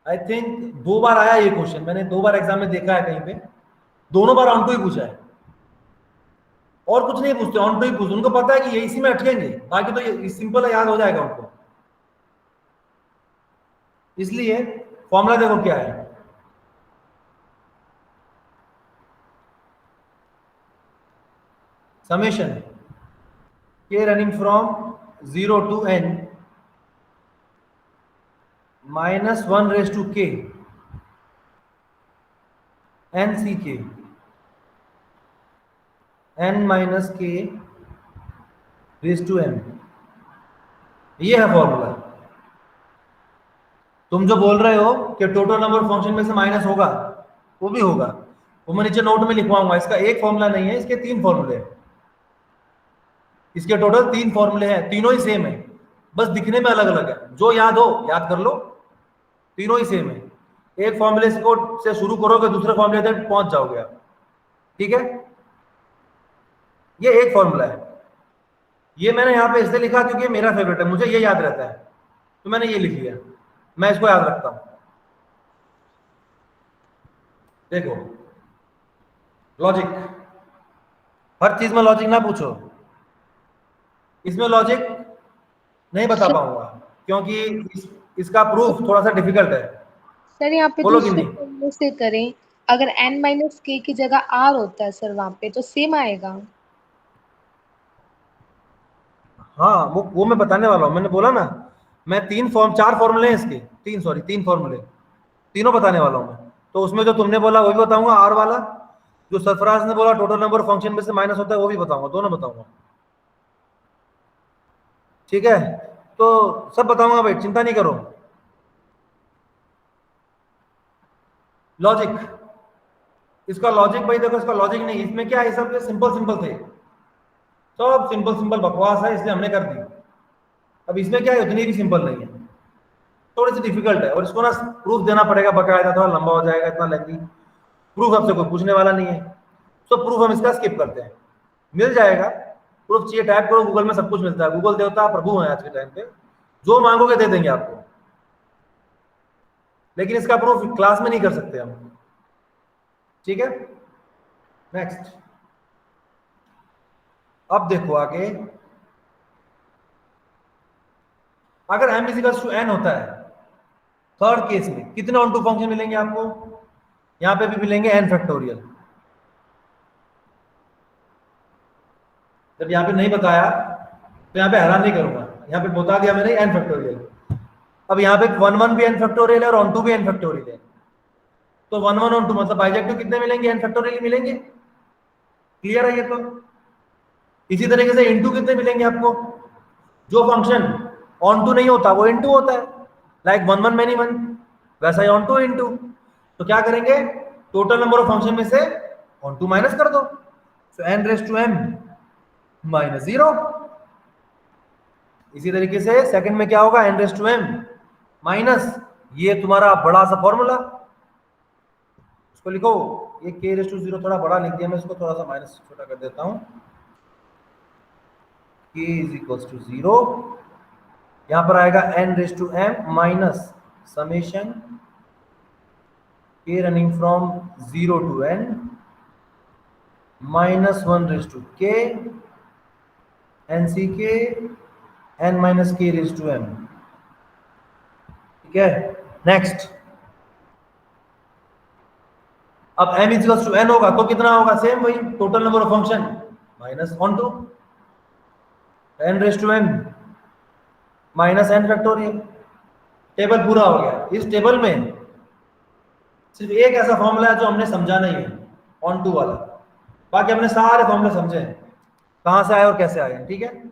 आई थिंक 2 बार आया ये क्वेश्चन, मैंने 2 बार एग्जाम में देखा है कहीं पे, दोनों बार ऑन टू ही पूछा है, और कुछ नहीं पूछते, ऑन टू ही पूछते। उनको पता है कि ये इसी में अटकेंगे, बाकी तो ये सिंपल है, याद हो जाएगा उनको। इसलिए फॉर्मूला देखो क्या है, summation k running from 0 to n minus 1 raise to k n c k n minus k raise to n, ये है फॉर्मूला। तुम जो बोल रहे हो कि टोटल नंबर फंक्शन में से माइनस होगा, वो भी होगा, वो मैं नीचे नोट में लिखवाऊंगा। इसका एक फॉर्मूला नहीं है, इसके 3 फॉर्मूले हैं। इसके टोटल 3 फॉर्मूले हैं, तीनों ही सेम है, बस दिखने में अलग अलग है। जो याद हो याद कर लो, तीनों ही सेम है। एक फॉर्मूले से शुरू करोगे, दूसरे फॉर्मूले तक पहुंच जाओगे आप, ठीक है। ये एक फॉर्मूला है, ये मैंने यहाँ पे इसलिए लिखा क्योंकि मेरा फेवरेट है, मुझे ये याद रहता है, तो मैंने ये लिख लिया, मैं इसको याद रखता हूं। देखो लॉजिक, हर चीज में लॉजिक ना पूछो, इसमें लॉजिक नहीं बता पाऊंगा क्योंकि इसका प्रूफ थोड़ा सा डिफिकल्ट है। सर यहाँ पे बोलो कि दूसरे नहीं? फॉर्मूले से करें, अगर n माइनस k की जगह r होता है सर वहां पे, तो सेम आएगा। हाँ वो मैं बताने वाला हूँ, मैंने बोला ना, मैं 4 फॉर्मूले हैं इसके, 3 फॉर्मूले, तीनों बताने वाला हूँ मैं। तो उसमें जो तुमने बोला वो भी बताऊंगा, आर वाला, जो सरफराज ने बोला टोटल नंबर फंक्शन में से माइनस होता है वो भी बताऊंगा, दोनों बताऊंगा, ठीक है। तो सब बताऊंगा भाई, चिंता नहीं करो। लॉजिक, इसका लॉजिक भाई देखो, इसका लॉजिक नहीं, इसमें क्या है, सब सिंपल थे, सब सिंपल बकवास है, इसलिए हमने कर दी। अब इसमें क्या है, उतनी भी सिंपल नहीं है, थोड़ी सी डिफिकल्ट है, और इसको ना प्रूफ देना पड़ेगा बकायदा, थोड़ा लंबा हो जाएगा, इतना लेंथी प्रूफ आपसे कोई पूछने वाला नहीं है, तो प्रूफ हम इसका स्किप करते हैं। मिल जाएगा प्रूफ, चाहिए टाइप करो गूगल में, सब कुछ मिलता है, गूगल देवता प्रभु है आज के टाइम पे, जो मांगोगे दे देंगे आपको, लेकिन इसका प्रूफ क्लास में नहीं कर सकते हम, ठीक है। नेक्स्ट, अब देखो आगे, अगर m इक्वल्स टू n होता है, थर्ड केस में कितने ऑन टू फंक्शन मिलेंगे आपको, यहां पे भी मिलेंगे n फैक्टोरियल। जब यहां पे नहीं बताया तो यहां पे हैरान नहीं करूंगा, यहां पे बता दिया मैंने n फैक्टोरियल। अब यहां पे 1 1 भी n फैक्टोरियल है और ऑन टू भी n फैक्टोरियल है, तो 1 1 ऑन टू मतलब बाइजेक्टिव कितने मिलेंगे, n फैक्टोरियल मिलेंगे, क्लियर है ये तो। इसी तरीके से इनटू कितने मिलेंगे आपको, जो फंक्शन ऑन टू नहीं होता वो इनटू होता है, लाइक 1 1 मैनी 1, वैसा ही ऑन टू इनटू। तो क्या करेंगे, टोटल नंबर ऑफ फंक्शन में से ऑन टू माइनस कर दो, so n raise to m minus 0। इसी तरीके से सेकंड में क्या होगा, n raise to m minus, ये तुम्हारा बड़ा सा फॉर्मूला, इसको लिखो, ये k रेज टू 0 थोड़ा बड़ा लिख दिया मैं, इसको थोड़ा सा माइनस छोटा कर देता हूं, k इज इक्वल्स टू 0, यहां पर आएगा n raise to m minus summation k running from 0 to n minus 1 raise to k nck n minus k raise to m, ठीक है। नेक्स्ट, अब m इक्वल्स टू n होगा तो कितना होगा, सेम वही total number of function minus onto n raise to m minus n factorial. Table पूरा हो गया। इस टेबल में सिर्फ एक ऐसा फॉर्मूला है जो हमने समझा नहीं है, ऑन टू वाला, बाकी हमने सारे फॉर्मूले समझे हैं, कहां से आए और कैसे आए हैं, ठीक है।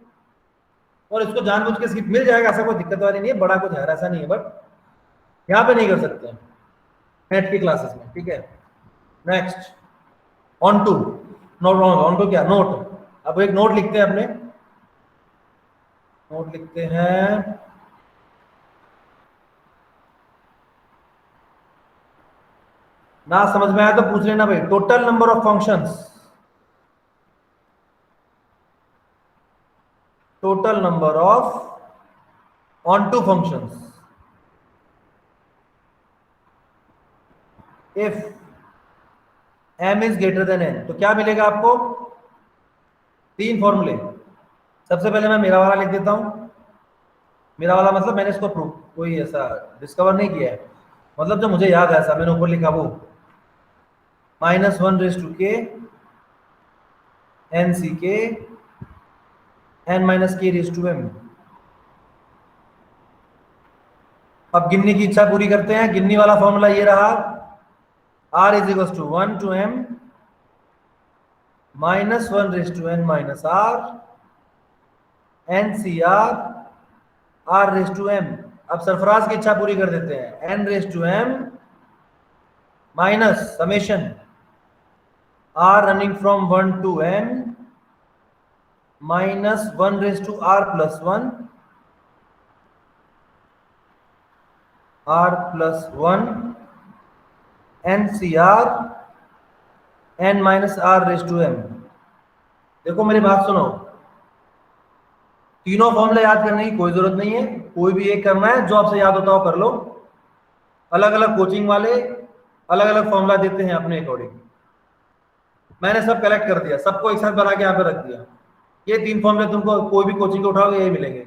और इसको जानबूझ के स्किप मिल जाएगा, ऐसा कोई दिक्कत वाली नहीं है, बड़ा कुछ है ऐसा नहीं है, बट यहाँ पे नहीं कर सकते नेट की क्लासेस में, ठीक है। Next, onto, not, onto क्या, नोट। अब एक नोट लिखते हैं, अपने नोट लिखते हैं, ना समझ में आया तो पूछ लेना भाई। Total number of functions, total number of onto functions if m is greater than n, तो क्या मिलेगा आपको, तीन फॉर्मूले। सबसे पहले मैं मेरा वाला लिख देता हूं, मेरा वाला मतलब मैंने इसको प्रूफ कोई ऐसा डिस्कवर नहीं किया है, मतलब जो मुझे याद है ऐसा मैंने ऊपर लिखा, वो minus 1 raise to k n c k n minus k raise to m। अब गिनने की इच्छा पूरी करते हैं। गिनने वाला फॉर्मूला ये रहा, r is equal to 1 to m minus 1 raise to n minus r NCR r raise to m। अब सरफराज की इच्छा पूरी कर देते हैं, n raise to m minus summation r running from 1 to n minus 1 raise to r plus 1 r plus 1 NCR n minus r raise to m। देखो मेरी बात सुनो, तीनों फॉर्मूले याद करने की कोई जरूरत नहीं है, कोई भी एक करना है, जो आपसे याद होता हो कर लो। अलग अलग कोचिंग वाले अलग अलग फॉर्मूला देते हैं अपने अकॉर्डिंग, मैंने सब कलेक्ट कर दिया, सबको एक साथ बना के यहाँ पे रख दिया। ये तीन फॉर्मूले तुमको कोई भी कोचिंग उठाओगे यही मिलेंगे।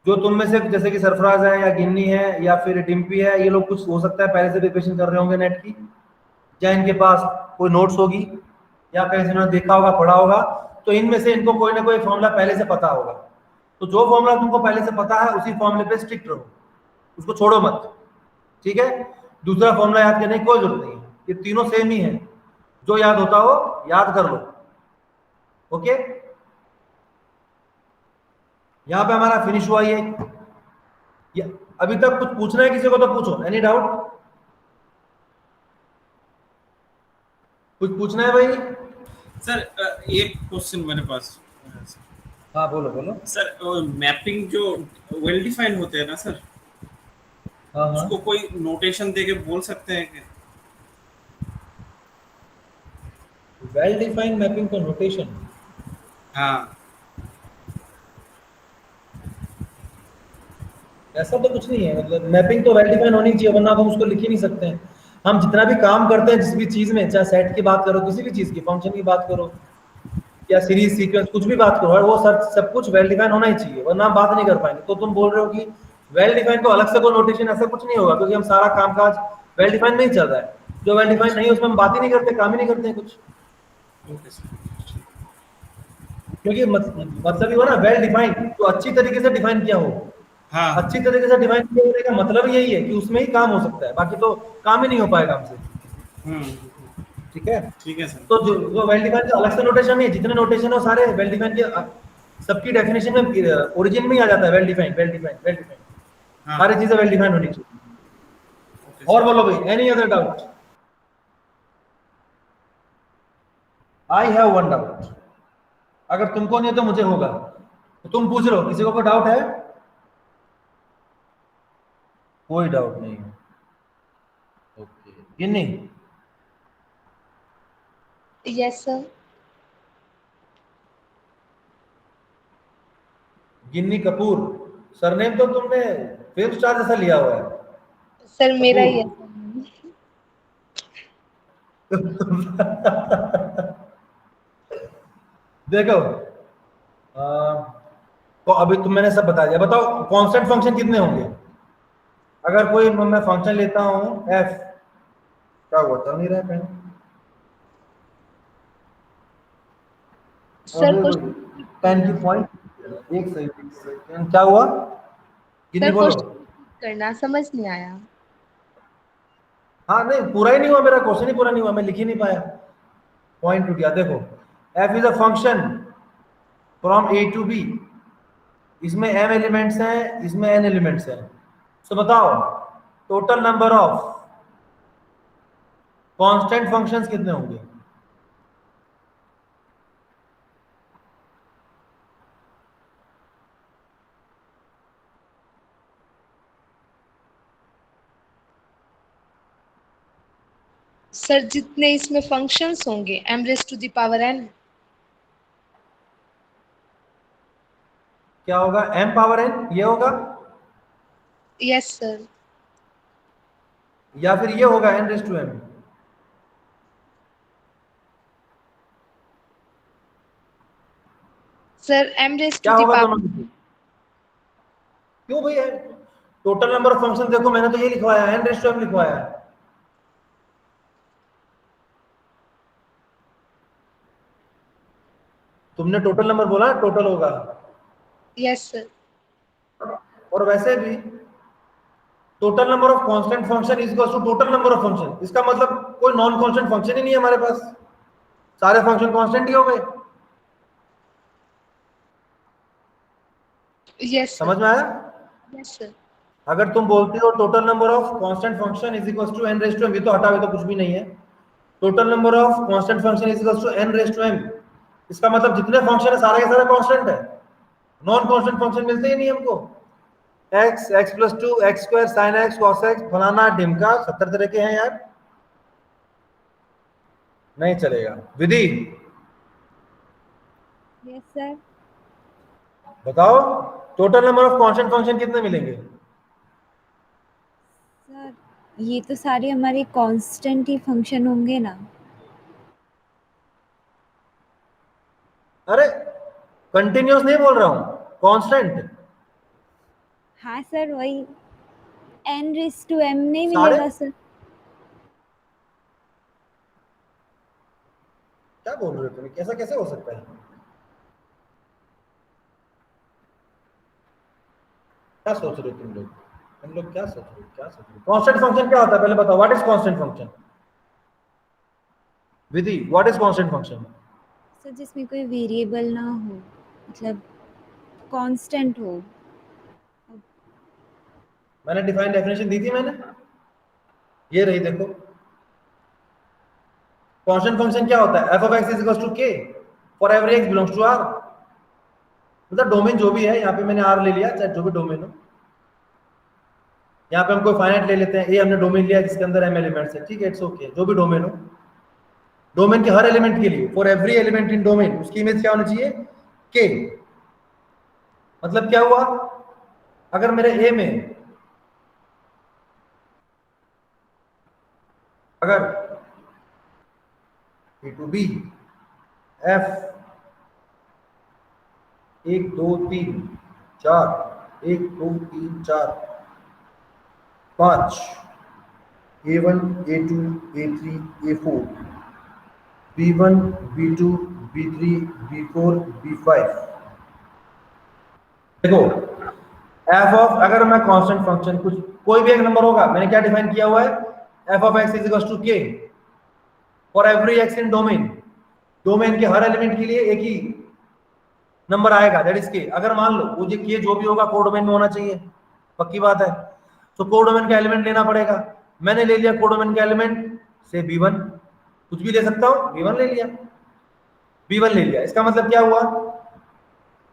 जो तुम में से जैसे कि सरफराज है या गिन्नी है या फिर डिम्पी है, ये लोग कुछ हो सकता है पहले से प्रिपरेशन कर रहे होंगे नेट की, या इनके पास कोई नोट्स होगी या कहीं से उन्होंने देखा होगा पढ़ा होगा, तो इनमें से इनको कोई ना कोई फॉर्मूला पहले से पता होगा। तो जो फॉर्मूला तुमको पहले से पता है उसी फॉर्मूले पे स्ट्रिक्ट रहो, उसको छोड़ो मत, ठीक है। दूसरा फॉर्मूला याद करने की कोई जरूरत नहीं है, ये तीनों सेम ही है, जो याद होता हो याद कर लो, ओके। यहां पे हमारा फिनिश हुआ ये अभी तक कुछ पूछना है किसी को तो पूछो, एनी डाउट, कुछ पूछना है भाई? सर एक क्वेश्चन मेरे पास, हाँ बोलो बोलो। सर मैपिंग जो वेल डिफाइंड होते हैं ना सर, हाँ हाँ, उसको कोई नोटेशन देके बोल सकते हैं क्या? वेल डिफाइंड मैपिंग को नोटेशन? हाँ ऐसा तो कुछ नहीं है, मतलब मैपिंग तो वेल डिफाइन होनी चाहिए, वरना हम उसको लिख ही नहीं सकते हैं। हम जितना भी काम करते हैं जिस भी चीज में, चाहे सेट की बात करो, किसी भी चीज की, फंक्शन की बात करो, या सीरीज सीक्वेंस, कुछ भी बात करो, और वो सब कुछ वेल डिफाइन होना ही चाहिए, वरना हम बात नहीं कर पाएंगे। तो तुम बोल रहे हो कि वेल डिफाइन को अलग से कोई नोटेशन, ऐसा कुछ नहीं होगा, क्योंकि हम सारा कामकाज वेल डिफाइन में ही चल रहा है। जो वेल डिफाइन नहीं है उसमें हम बात ही नहीं करते, काम ही नहीं करते हैं कुछ। Okay sir. क्योंकि मतलब ये हो ना, वेल डिफाइन तो अच्छी तरीके से डिफाइन किया हो। हाँ अच्छी तरीके से डिफाइन किया होने का मतलब यही है कि उसमें ही काम हो सकता है, बाकी तो काम ही नहीं हो पाएगा हमसे। ठीक है, ठीक है सर। तो जो वेल डिफाइन का अलग से नोटेशन नहीं है, जितने नोटेशन हो सारे वेल डिफाइन के, सबकी डेफिनेशन में ओरिजिन में ही आ जाता है well define well define well define. हाँ सारी चीजें वेल डिफाइन होनी चाहिए। और बोलो भाई, any other doubt? I have one doubt, अगर तुमको नहीं है तो मुझे होगा, तो तुम पूछ लो, किसी को कोई डाउट है? कोई डाउट नहीं है, ओके। गिन्नी, Yes, sir. गिन्नी कपूर, सरनेम तो तुमने फिल्म स्टार जैसा लिया हुआ है। सर मेरा ही है। देखो, तो अभी तुम, मैंने सब बता दिया। बताओ कांस्टेंट फंक्शन कितने होंगे? अगर कोई मैं फंक्शन लेता हूं एफ, क्या हुआ, चल नहीं रहा है पेन? सर पेन की पॉइंट, एक सेकंड, क्या हुआ? कितनी सर बोलो। करना समझ नहीं आया। हाँ नहीं, पूरा ही नहीं हुआ, मेरा क्वेश्चन ही पूरा नहीं हुआ, मैं लिख ही नहीं पाया, पॉइंट टूट गया। देखो, F is a function from A to B, इसमें m एलिमेंट्स हैं, इसमें n एलिमेंट्स हैं। तो बताओ total number of constant functions कितने होंगे? सर जितने इसमें फंक्शंस होंगे m⁻n। क्या होगा? m पावर n ये होगा, यस सर। या फिर ये होगा n⁻m? सर क्या होगा m⁻। दोनों में से? क्यों भैया, टोटल नंबर ऑफ फंक्शन देखो, मैंने तो ये लिखवाया है, n⁻m लिखवाया है। तुमने टोटल नंबर बोला, टोटल होगा। Yes sir. और वैसे भी total number of constant function is equal to total number of function, इसका मतलब कोई नॉन कांस्टेंट फंक्शन ही नहीं है हमारे पास, सारे फंक्शन कांस्टेंट ही हो गए। यस समझ में आया? Yes sir. अगर तुम बोलते हो total number of constant function is equal to n⁻m, ये तो हटावे तो कुछ भी नहीं है। Total number of constant function is equal to n⁻m, इसका मतलब जितने फंक्शन है सारे के सारे कांस्टेंट है, नॉन कांस्टेंट फंक्शन मिलते ही नहीं हमको। x, x+2, x² sin x cos x फलाना ढिमका 70 तरह के हैं यार, नहीं चलेगा। विधि, यस सर। बताओ total number of constant function कितने मिलेंगे? सर ये तो सारे हमारे कांस्टेंट ही फंक्शन होंगे ना? अरे कंटिन्यूअस नहीं बोल रहा हूं, कांस्टेंट। हाँ सर, वही n⁻m नहीं सारे? मिलेगा सर? क्या बोल रहे हो तुम, कैसा कैसे हो सकता है? क्या सोच रहे हो तुम लोग क्या सोच रहे हो, क्या सोच रहे हो? कांस्टेंट फंक्शन क्या होता है पहले बताओ, what is constant function? Vidhi, what is constant function? Sir जिसमें कोई वेरिएबल ना हो, मतलब कांस्टेंट हो। मैंने डिफाइन डेफिनेशन दी थी मैंने, ये रही देखो। कांस्टेंट फंक्शन क्या होता है? f of x is equals to k for every x belongs to R, मतलब डोमेन जो भी है, यहाँ पे मैंने आर ले लिया, चाहे जो भी डोमेन हो। यहाँ पे हम कोई फाइनाइट ले लेते हैं, ए हमने डोमेन लिया जिसके अंदर एम एलिमेंट्स है, ठीक है, इट्स ओके, जो भी डोमेन हो। डोमेन के हर एलिमेंट के लिए, for every element in domain, उसकी इमेज क्या होनी चाहिए, के। मतलब क्या हुआ, अगर मेरे ए में अगर ए to B F 1 2 3 4 1 2 3 4 5 A1 A2 A3 A4 B1 B2 B3 B4 B5। देखो f ऑफ, अगर मैं कांस्टेंट फंक्शन कुछ कोई भी एक नंबर होगा, मैंने क्या डिफाइन किया हुआ है, f of x is equal to k for every x in domain. Domain के हर एलिमेंट के लिए एक ही नंबर आएगा, दैट इज k। अगर मान लो वो k जो भी होगा कोडोमेन में होना चाहिए, पक्की बात है। तो कोडोमेन का एलिमेंट लेना पड़ेगा। मैंने ले लिया कोडोमेन का एलिमेंट से b1, कुछ भी ले सकता हूं, b1 ले लिया, b1 ले लिया। इसका मतलब क्या हुआ,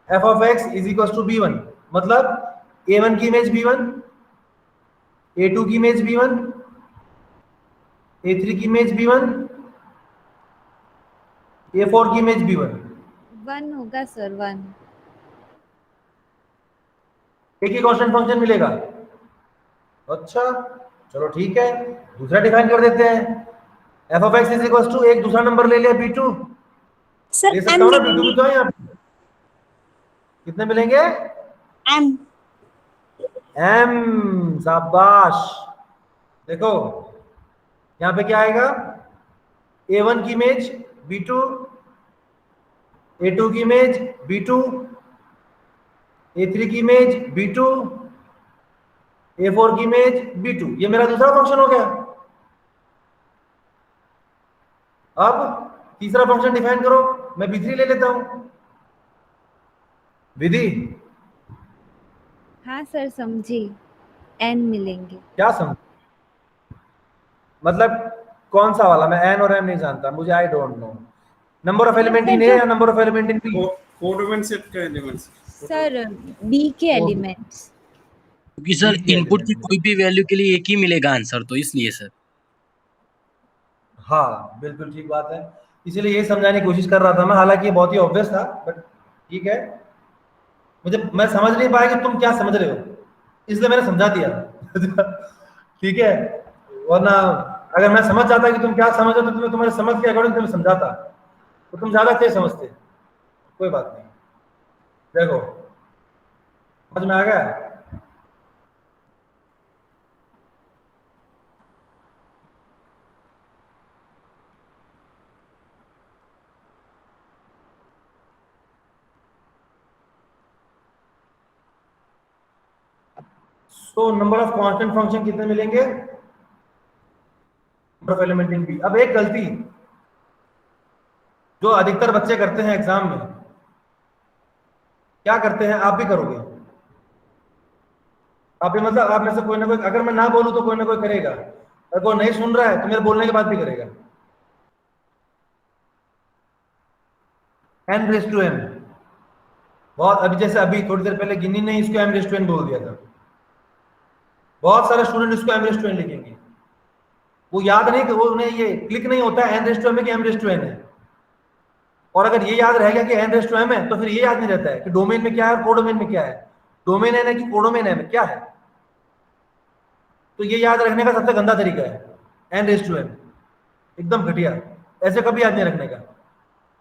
f of x is equal to b1, मतलब a1 की इमेज b1, a2 की इमेज b1, a3 की इमेज b1, a4 की इमेज b1। 1 होगा सर, 1। एक ही कांस्टेंट फंक्शन मिलेगा। अच्छा चलो ठीक है, दूसरा डिफाइन कर देते हैं, f of x is equal to एक दूसरा नंबर ले लिया b2, सर ले सकता m हूं ना, b2 भी तो है यहाँ पे। कितने मिलेंगे, m m, शाबाश। देखो यहाँ पे क्या आएगा, a1 की इमेज b2, a2 की इमेज b2, a3 की इमेज b2, a4 की इमेज b2। ये मेरा दूसरा फंक्शन हो गया। अब तीसरा फंक्शन डिफाइन करो, मैं b3 ले लेता हूं। विधि हाँ सर समझी, n मिलेंगे। क्या समझ, मतलब कौन सा वाला, मैं n और m नहीं जानता, मुझे I don't know. Number of element in A या number of element in B, codomain set का एलिमेंट्स सर b के एलिमेंट्स, क्योंकि सर इनपुट की कोई भी वैल्यू के लिए एक ही मिलेगा आंसर, तो इसलिए सर। हाँ बिल्कुल ठीक बात है, इसीलिए ये समझाने की कोशिश कर रहा था मैं, हालांकि ये बहुत ही ऑब्वियस था, बट ठीक है, मैं समझ नहीं पाया कि तुम क्या समझ रहे हो, इसलिए मैंने समझा दिया। ठीक है, वरना अगर मैं समझ जाता कि तुम क्या समझ रहे हो तो तुम्हें तुम्हारे समझ के अकॉर्डिंग तुम्हें समझाता, तो तुम ज्यादा तेज समझते। कोई बात नहीं, देखो समझ में आ गया। तो नंबर ऑफ कांस्टेंट फंक्शन कितने मिलेंगे, number of element in B. अब एक गलती जो अधिकतर बच्चे करते हैं एग्जाम में, क्या करते हैं, आप भी करोगे, आप भी, मतलब आप में से कोई ना कोई, अगर मैं ना बोलूं तो कोई ना कोई करेगा, अगर कोई नहीं सुन रहा है तो मेरे बोलने के बाद भी करेगा। n रेस टू m, बहुत, अभी जैसे अभी थोड़ी देर पहले गिनी ने इसको m रेस टू n बोल दिया था, बहुत सारे स्टूडेंट इसको m रेस टू n लिखेंगे, वो याद नहीं कि वो उन्हें ये क्लिक नहीं होता है n रेस टू m कि m रेस टू n है। और अगर ये याद रह गया कि n रेस टू m है, तो फिर ये याद नहीं रहता है कि डोमेन में क्या है और कोडोमेन में क्या है, डोमेन n है कि कोडोमेन m है, क्या है। तो ये याद रखने का सबसे गंदा तरीका है n रेस टू m, एकदम घटिया, ऐसे कभी याद नहीं रखने का।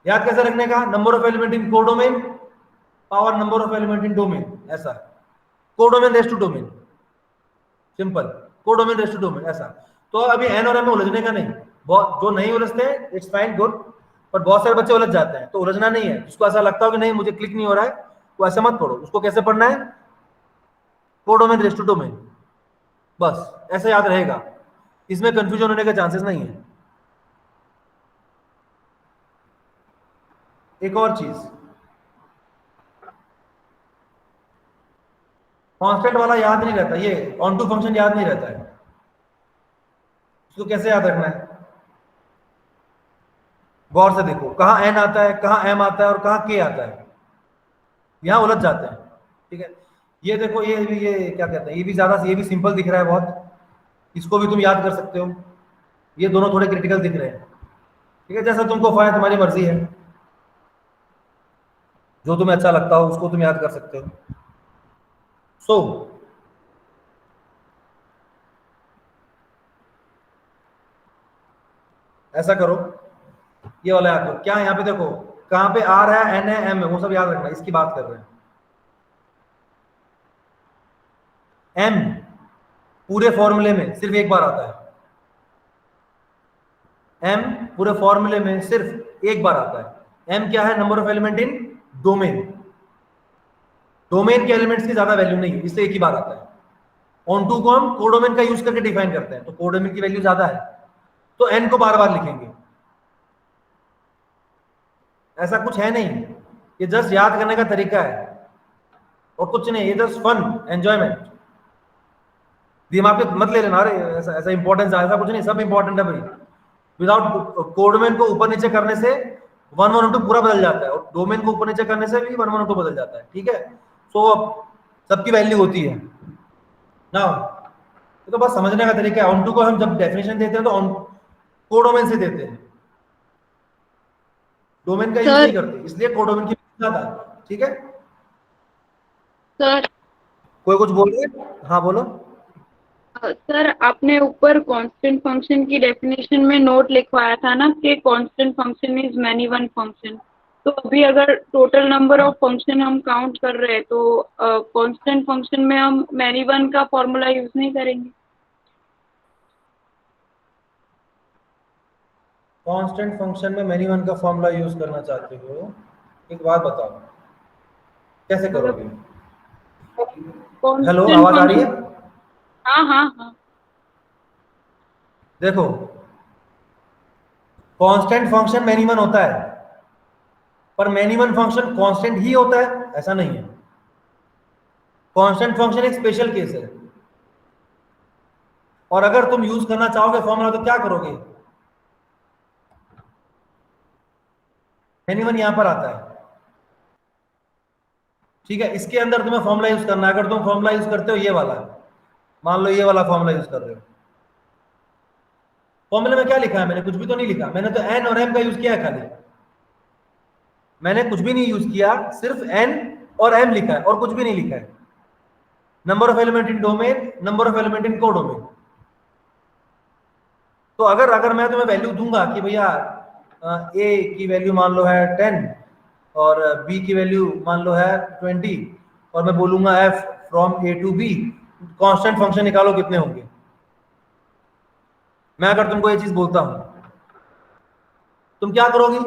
याद कैसे रखने का, number of element in codomain power number of element in domain, ऐसा, codomain raise to domain, simple, codomain raise to domain, ऐसा। तो अभी n और m में उलझने का नहीं, बहुत जो नहीं उलझते हैं इट्स फाइन गुड, पर बहुत सारे बच्चे उलझ जाते हैं, तो उलझना नहीं है। जिसको ऐसा लगता हो कि नहीं मुझे क्लिक नहीं हो रहा है, वो ऐसे मत पढ़ो, उसको कैसे पढ़ना है, कोडोमेन रेस टू डोमेन, बस ऐसे याद रहेगा, इसमें कंफ्यूजन होने के चांसेस नहीं है। एक और चीज, कांस्टेंट वाला याद नहीं रहता, ये ऑन टू फंक्शन याद नहीं रहता है, इसको कैसे याद रखना है, गौर से देखो, कहाँ n आता है, कहाँ m आता है और कहाँ k आता है। यहाँ उलझ जाते हैं। ठीक है, ये देखो, ये क्या कहते हैं, ये भी सिंपल दिख रहा है बहुत, इसको भी तुम याद कर सकते हो। ये दोनों थोड़े क्रिटिकल दिख रहे हैं। ठीक है, जैसा तुमको फायदा, तुम्हारी मर्जी है, जो तुम्हें अच्छा लगता हो उसको तुम याद कर सकते हो। सो ऐसा करो, ये वाला याद करो। क्या यहाँ पे देखो, कहाँ पे आर है, एन है, एम है, वो सब याद रखना, इसकी बात कर रहे हैं। एम पूरे फॉर्मूले में सिर्फ एक बार आता है, एम पूरे फॉर्मूले में सिर्फ एक बार आता है। एम क्या है? Number of element in domain. Domain के एलिमेंट्स की ज्यादा वैल्यू नहीं है, इसलिए एक ही बार आता है। ऑन टू को हम कोडोमेन का यूज करके डिफाइन करते हैं, तो कोडोमेन की वैल्यू ज्यादा है, तो एन को बार बार लिखेंगे। ऐसा कुछ है नहीं, ये जस्ट याद करने का तरीका है और कुछ नहीं, ये जस्ट फन, एंजॉयमेंट। दिमाग पे मत ले लेना, अरे ऐसा इंपॉर्टेंस है, ऐसा कुछ नहीं, सब इंपॉर्टेंट है भाई। विदाउट कोडोमेन को ऊपर नीचे करने से 112 पूरा बदल जाता है, और डोमेन को ऊपर नीचे करने से भी 112 बदल जाता है। ठीक है, सो सबकी वैल्यू होती है ना, तो बस समझने का तरीका है। ऑन टू को हम जब डेफिनेशन देते हैं तो ऑन कोडोमेन से देते हैं, डोमेन का यूज नहीं करते, इसलिए कोडोमेन की ज्यादा है। ठीक है सर, कोई कुछ बोल रहे हैं? हाँ बोलो। सर आपने ऊपर कांस्टेंट फंक्शन की डेफिनेशन में नोट लिखवाया था ना कि constant function is many one function, तो अभी अगर टोटल नंबर ऑफ फंक्शन हम काउंट कर रहे हैं तो कांस्टेंट फंक्शन में हम मैनी वन का फॉर्मूला यूज नहीं करेंगे? कांस्टेंट फंक्शन में मैनी वन का फॉर्मूला यूज करना चाहते हो? एक बात बताओ, कैसे करोगे? हेलो, आवाज आ रही है? हाँ हाँ हाँ। देखो, कांस्टेंट फंक्शन मैनी वन होता है, पर मैनी वन फंक्शन कांस्टेंट ही होता है ऐसा नहीं है। कांस्टेंट फंक्शन एक स्पेशल केस है, और अगर तुम यूज करना चाहोगे फॉर्मूला तो क्या करोगे? मैनी वन यहां पर आता है। ठीक है, इसके अंदर तुम्हें फॉर्मूला यूज करना है। अगर तुम फॉर्मूला यूज करते हो ये वाला, मान लो ये वाला फॉर्मूला यूज कर रहे हो, फॉर्मूले में क्या लिखा है? मैंने कुछ भी तो नहीं लिखा, मैंने तो एन और एम का यूज किया है खाली, मैंने कुछ भी नहीं यूज किया, सिर्फ एन और एम लिखा है और कुछ भी नहीं लिखा है। Number of element in domain, number of element in codomain. तो अगर मैं तुम्हें वैल्यू दूंगा कि भैया ए की वैल्यू मान लो है 10 और बी की वैल्यू मान लो है 20, और मैं बोलूंगा F from A to B, constant function निकालो कितने होंगे। मैं अगर तुमको ये चीज बोलता हूं, तुम क्या करोगी?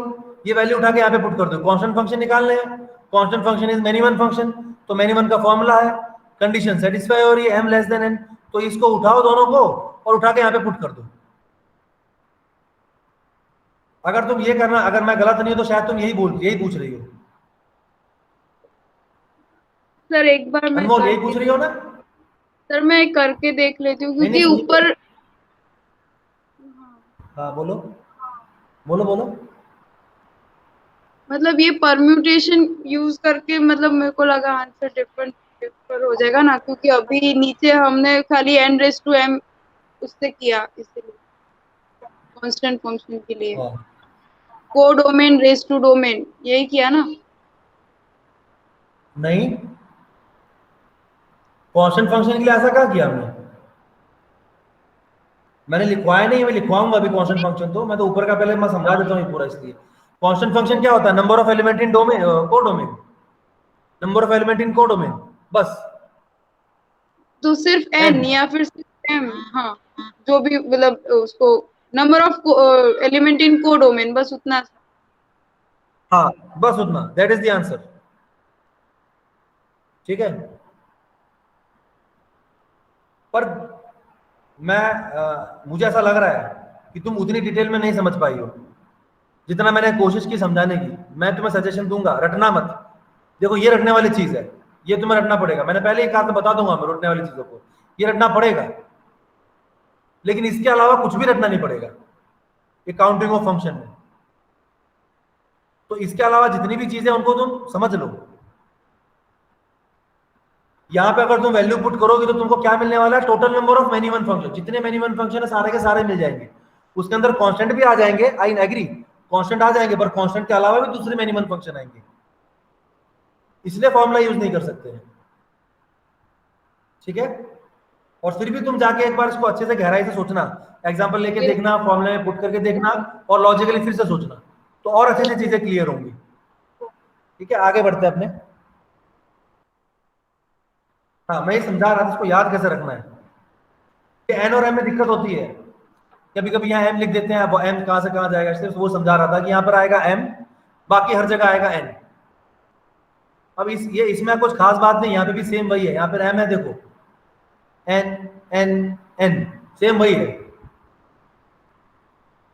ये वैल्यू उठा के यहाँ पे पुट कर दो, कांस्टेंट फंक्शन निकालने हैं, constant function is many one function, तो मैनी वन का फॉर्मूला है, कंडीशन सेटिस्फाई हो रही है m लेस देन n, तो इसको उठाओ दोनों को और उठा के यहाँ पे पुट कर दो। अगर तुम ये करना, अगर मैं गलत नहीं हो तो शायद तुम यही पूछ रही हो। सर एक बार मैं अनमोल यही पूछ रही हो ना? सर मैं करके देख लेती हूँ, क्योंकि ऊपर। हाँ बोलो बोलो बोलो। मतलब ये परम्यूटेशन यूज करके, मतलब मेरे को लगा आंसर डिफरेंट हो जाएगा ना, क्योंकि अभी नीचे हमने खाली n रेज टू m उससे किया, इसलिए कांस्टेंट फंक्शन के लिए कोडोमेन रेज टू डोमेन यही किया ना? नहीं, कांस्टेंट फंक्शन के लिए ऐसा क्या किया हमने? मैंने लिखवाया नहीं, मैं लिखवाऊंगा अभी कांस्टेंट फंक्शन, तो मैं तो ऊपर का पहले मैं समझा देता हूँ पूरा। इसलिए कांस्टेंट फंक्शन क्या होता है? Number of element in domain, codomain, number of element in codomain, बस। तो सिर्फ n या फिर सिर्फ m? हाँ, जो भी, मतलब उसको number of element in codomain, बस उतना। हाँ बस उतना, दैट इज द आंसर। ठीक है, पर मुझे ऐसा लग रहा है कि तुम उतनी डिटेल में नहीं समझ पाई हो जितना मैंने कोशिश की समझाने की। मैं तुम्हें सजेशन दूंगा, रटना मत। देखो ये रटने वाली चीज है, ये तुम्हें रटना पड़ेगा। मैंने पहले ही कहा था, बता दूंगा मैं रटने वाली चीजों को, ये रटना पड़ेगा, लेकिन इसके अलावा कुछ भी रटना नहीं पड़ेगा ये काउंटिंग ऑफ फंक्शन में। तो इसके अलावा जितनी भी चीजें उनको तुम समझ लो, यहाँ पे अगर तुम वैल्यू पुट करोगे तो तुमको क्या मिलने वाला है, total number of many one function, जितने मेनी वन फंक्शन है सारे के सारे मिल जाएंगे, उसके अंदर कांस्टेंट भी आ जाएंगे, आई एग्री, कांस्टेंट आ जाएंगे, पर कांस्टेंट के अलावा भी दूसरे मेनी वन फंक्शन आएंगे, इसलिए फॉर्मूला यूज नहीं कर सकते हैं, ठीक है। और फिर भी तुम जाके एक बार इसको अच्छे से गहराई से सोचना, एग्जांपल लेके देखना, फॉर्मूले में पुट करके देखना और लॉजिकली फिर से सोचना, तो और अच्छे से चीजें क्लियर होंगी, ठीक है। आगे बढ़ते हैं अपने। हाँ, मैं ये समझा रहा था इसको याद कैसे रखना है कि एन और एम में दिक्कत होती है, कभी कभी यहाँ एम लिख देते हैं, अब एम कहाँ से कहाँ जाएगा, इसलिए वो समझा रहा था कि यहाँ पर आएगा एम, बाकी हर जगह आएगा एन। अब इसमें कुछ खास बात नहीं, यहाँ पे भी सेम वही है, यहाँ पर एम है, देखो एन एन एन सेम वही है,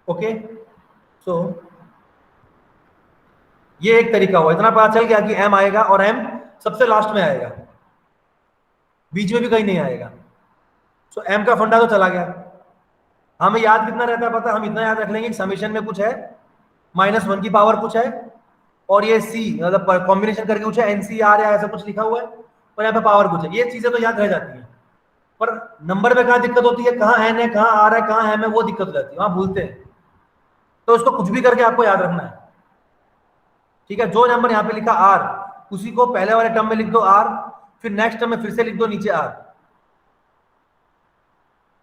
ओके। सो ये एक तरीका हुआ, इतना पता चल गया कि एम आएगा और एम सबसे लास्ट में आएगा, बीच में भी कहीं नहीं आएगा। सो एम का फंडा तो चला गया। हमें याद कितना रहता है पता, हम इतना याद रख लेंगे कि समेशन में कुछ है, -1 की पावर कुछ है, और ये सी मतलब कॉम्बिनेशन करके कुछ है, NCR या ऐसा कुछ लिखा हुआ है, और यहाँ पे पावर कुछ है, ये चीजें तो याद रह जाती हैं। पर नंबर में कहाँ दिक्कत होती है, कहाँ एन है, कहाँ आर है, कहाँ एम है, वो दिक्कत हो जाती है, वहां भूलते हैं। तो उसको कुछ भी करके आपको याद रखना है, ठीक है। जो नंबर यहाँ पे लिखा आर, उसी को पहले वाले टर्म में लिख दो आर, फिर नेक्स्ट टर्म में फिर से लिख दो नीचे आर।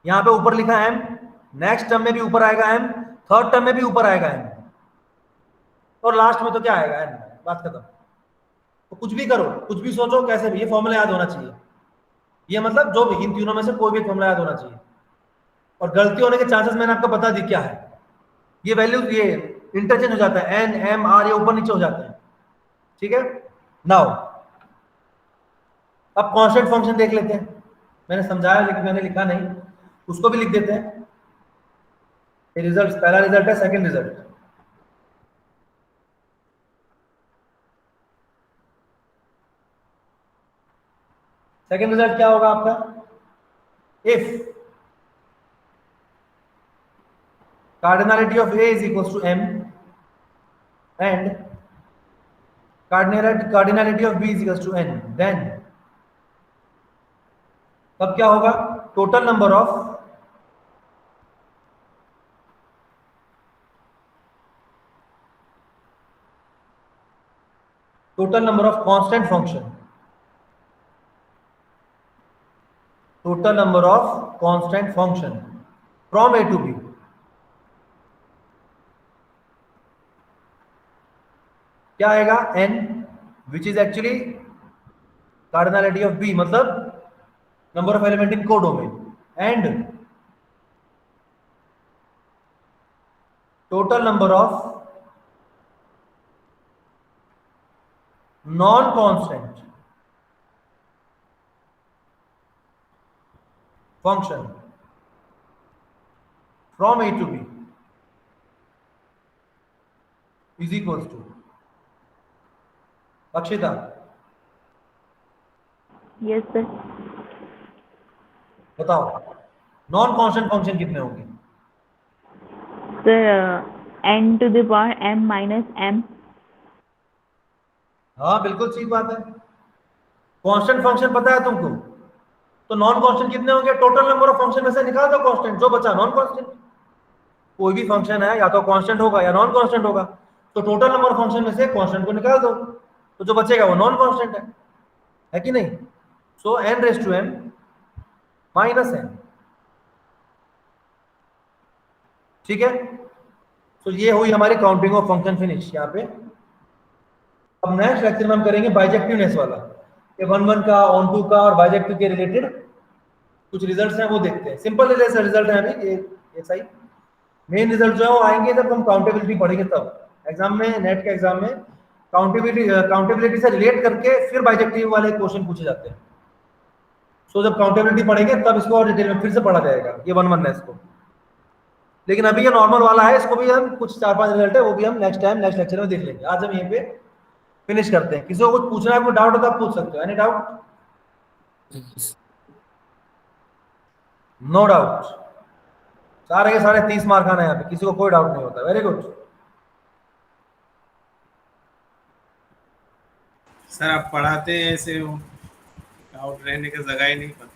यहाँ पे ऊपर लिखा एम, नेक्स्ट टर्म में भी ऊपर आएगा एम, थर्ड टर्म में भी ऊपर आएगा एम, और लास्ट में तो क्या आएगा एन, बात खत्म। तो कुछ भी करो, कुछ भी सोचो, कैसे भी ये फॉर्मूला याद होना चाहिए, ये मतलब जो भी इन तीनों में से कोई भी फॉर्मूला याद होना चाहिए। और गलती होने के चांसेस मैंने आपको बता दी क्या है, ये वैल्यू ये इंटरचेंज हो जाता है, एन एम आर ये ऊपर नीचे हो जाते हैं, ठीक है। नाउ अब कांस्टेंट फंक्शन देख लेते हैं, मैंने समझाया लेकिन मैंने लिखा नहीं, उसको भी लिख देते हैं। ये रिजल्ट, पहला रिजल्ट है, सेकंड रिजल्ट। सेकंड रिजल्ट क्या होगा आपका, if cardinality of A is equals to M and cardinality of B is equals to N, then तब क्या होगा, total number of constant function, total number of constant function from A to B, क्या आएगा, n which is actually cardinality of B, मतलब number of element in codomain, and total number of non-constant function from A to B is equals to, Akshita. Yes sir. बताओ non constant function कितने होंगे sir, n to the power m minus m। हाँ बिल्कुल सही बात है, constant function पता है तुमको, तो नॉन कांस्टेंट कितने होंगे, टोटल नंबर ऑफ फंक्शन में से निकाल दो कांस्टेंट, जो बचा नॉन कांस्टेंट। कोई भी फंक्शन है या तो कांस्टेंट होगा या नॉन कांस्टेंट होगा, तो टोटल नंबर ऑफ फंक्शन में से कांस्टेंट को निकाल दो, तो जो बचेगा वो नॉन कांस्टेंट है कि नहीं। So n raise to m minus n, ठीक है। तो ये हुई हमारी काउंटिंग ऑफ फंक्शन फिनिश यहाँ पे। अब नेक्स्ट लेक्चर में हम करेंगे बाइजेक्टिवनेस वाला, ये 1-1 का, ऑन टू का और बाइजेक्टिव के रिलेटेड कुछ रिजल्ट्स हैं वो देखते हैं। सिंपल रिजल्ट है अभी ये ऐसा ही, मेन रिजल्ट जो है वो आएंगे जब हम काउंटेबिलिटी पढ़ेंगे, तब एग्जाम में, नेट के एग्जाम में काउंटेबिलिटी से रिलेट करके फिर बाइजेक्टिव वाले क्वेश्चन पूछे जाते हैं। सो जब काउंटेबिलिटी पढ़ेंगे तब इसको और डिटेल में फिर से पढ़ा जाएगा ये 1-1 को। लेकिन अभी ये नॉर्मल वाला है, इसको भी हम कुछ 4-5 रिजल्ट है वो भी हम नेक्स्ट लेक्चर में देख लेंगे। आज हम यहीं पे फिनिश करते हैं। किसी को कुछ पूछना है, कोई डाउट हो तो आप पूछ सकते हो। Any doubt? No doubt. सारे के सारे 30 मार्क आना है यहाँ पे, किसी को कोई डाउट नहीं होता। वेरी गुड सर आप पढ़ाते हैं ऐसे डाउट रहने की जगह ही नहीं पता।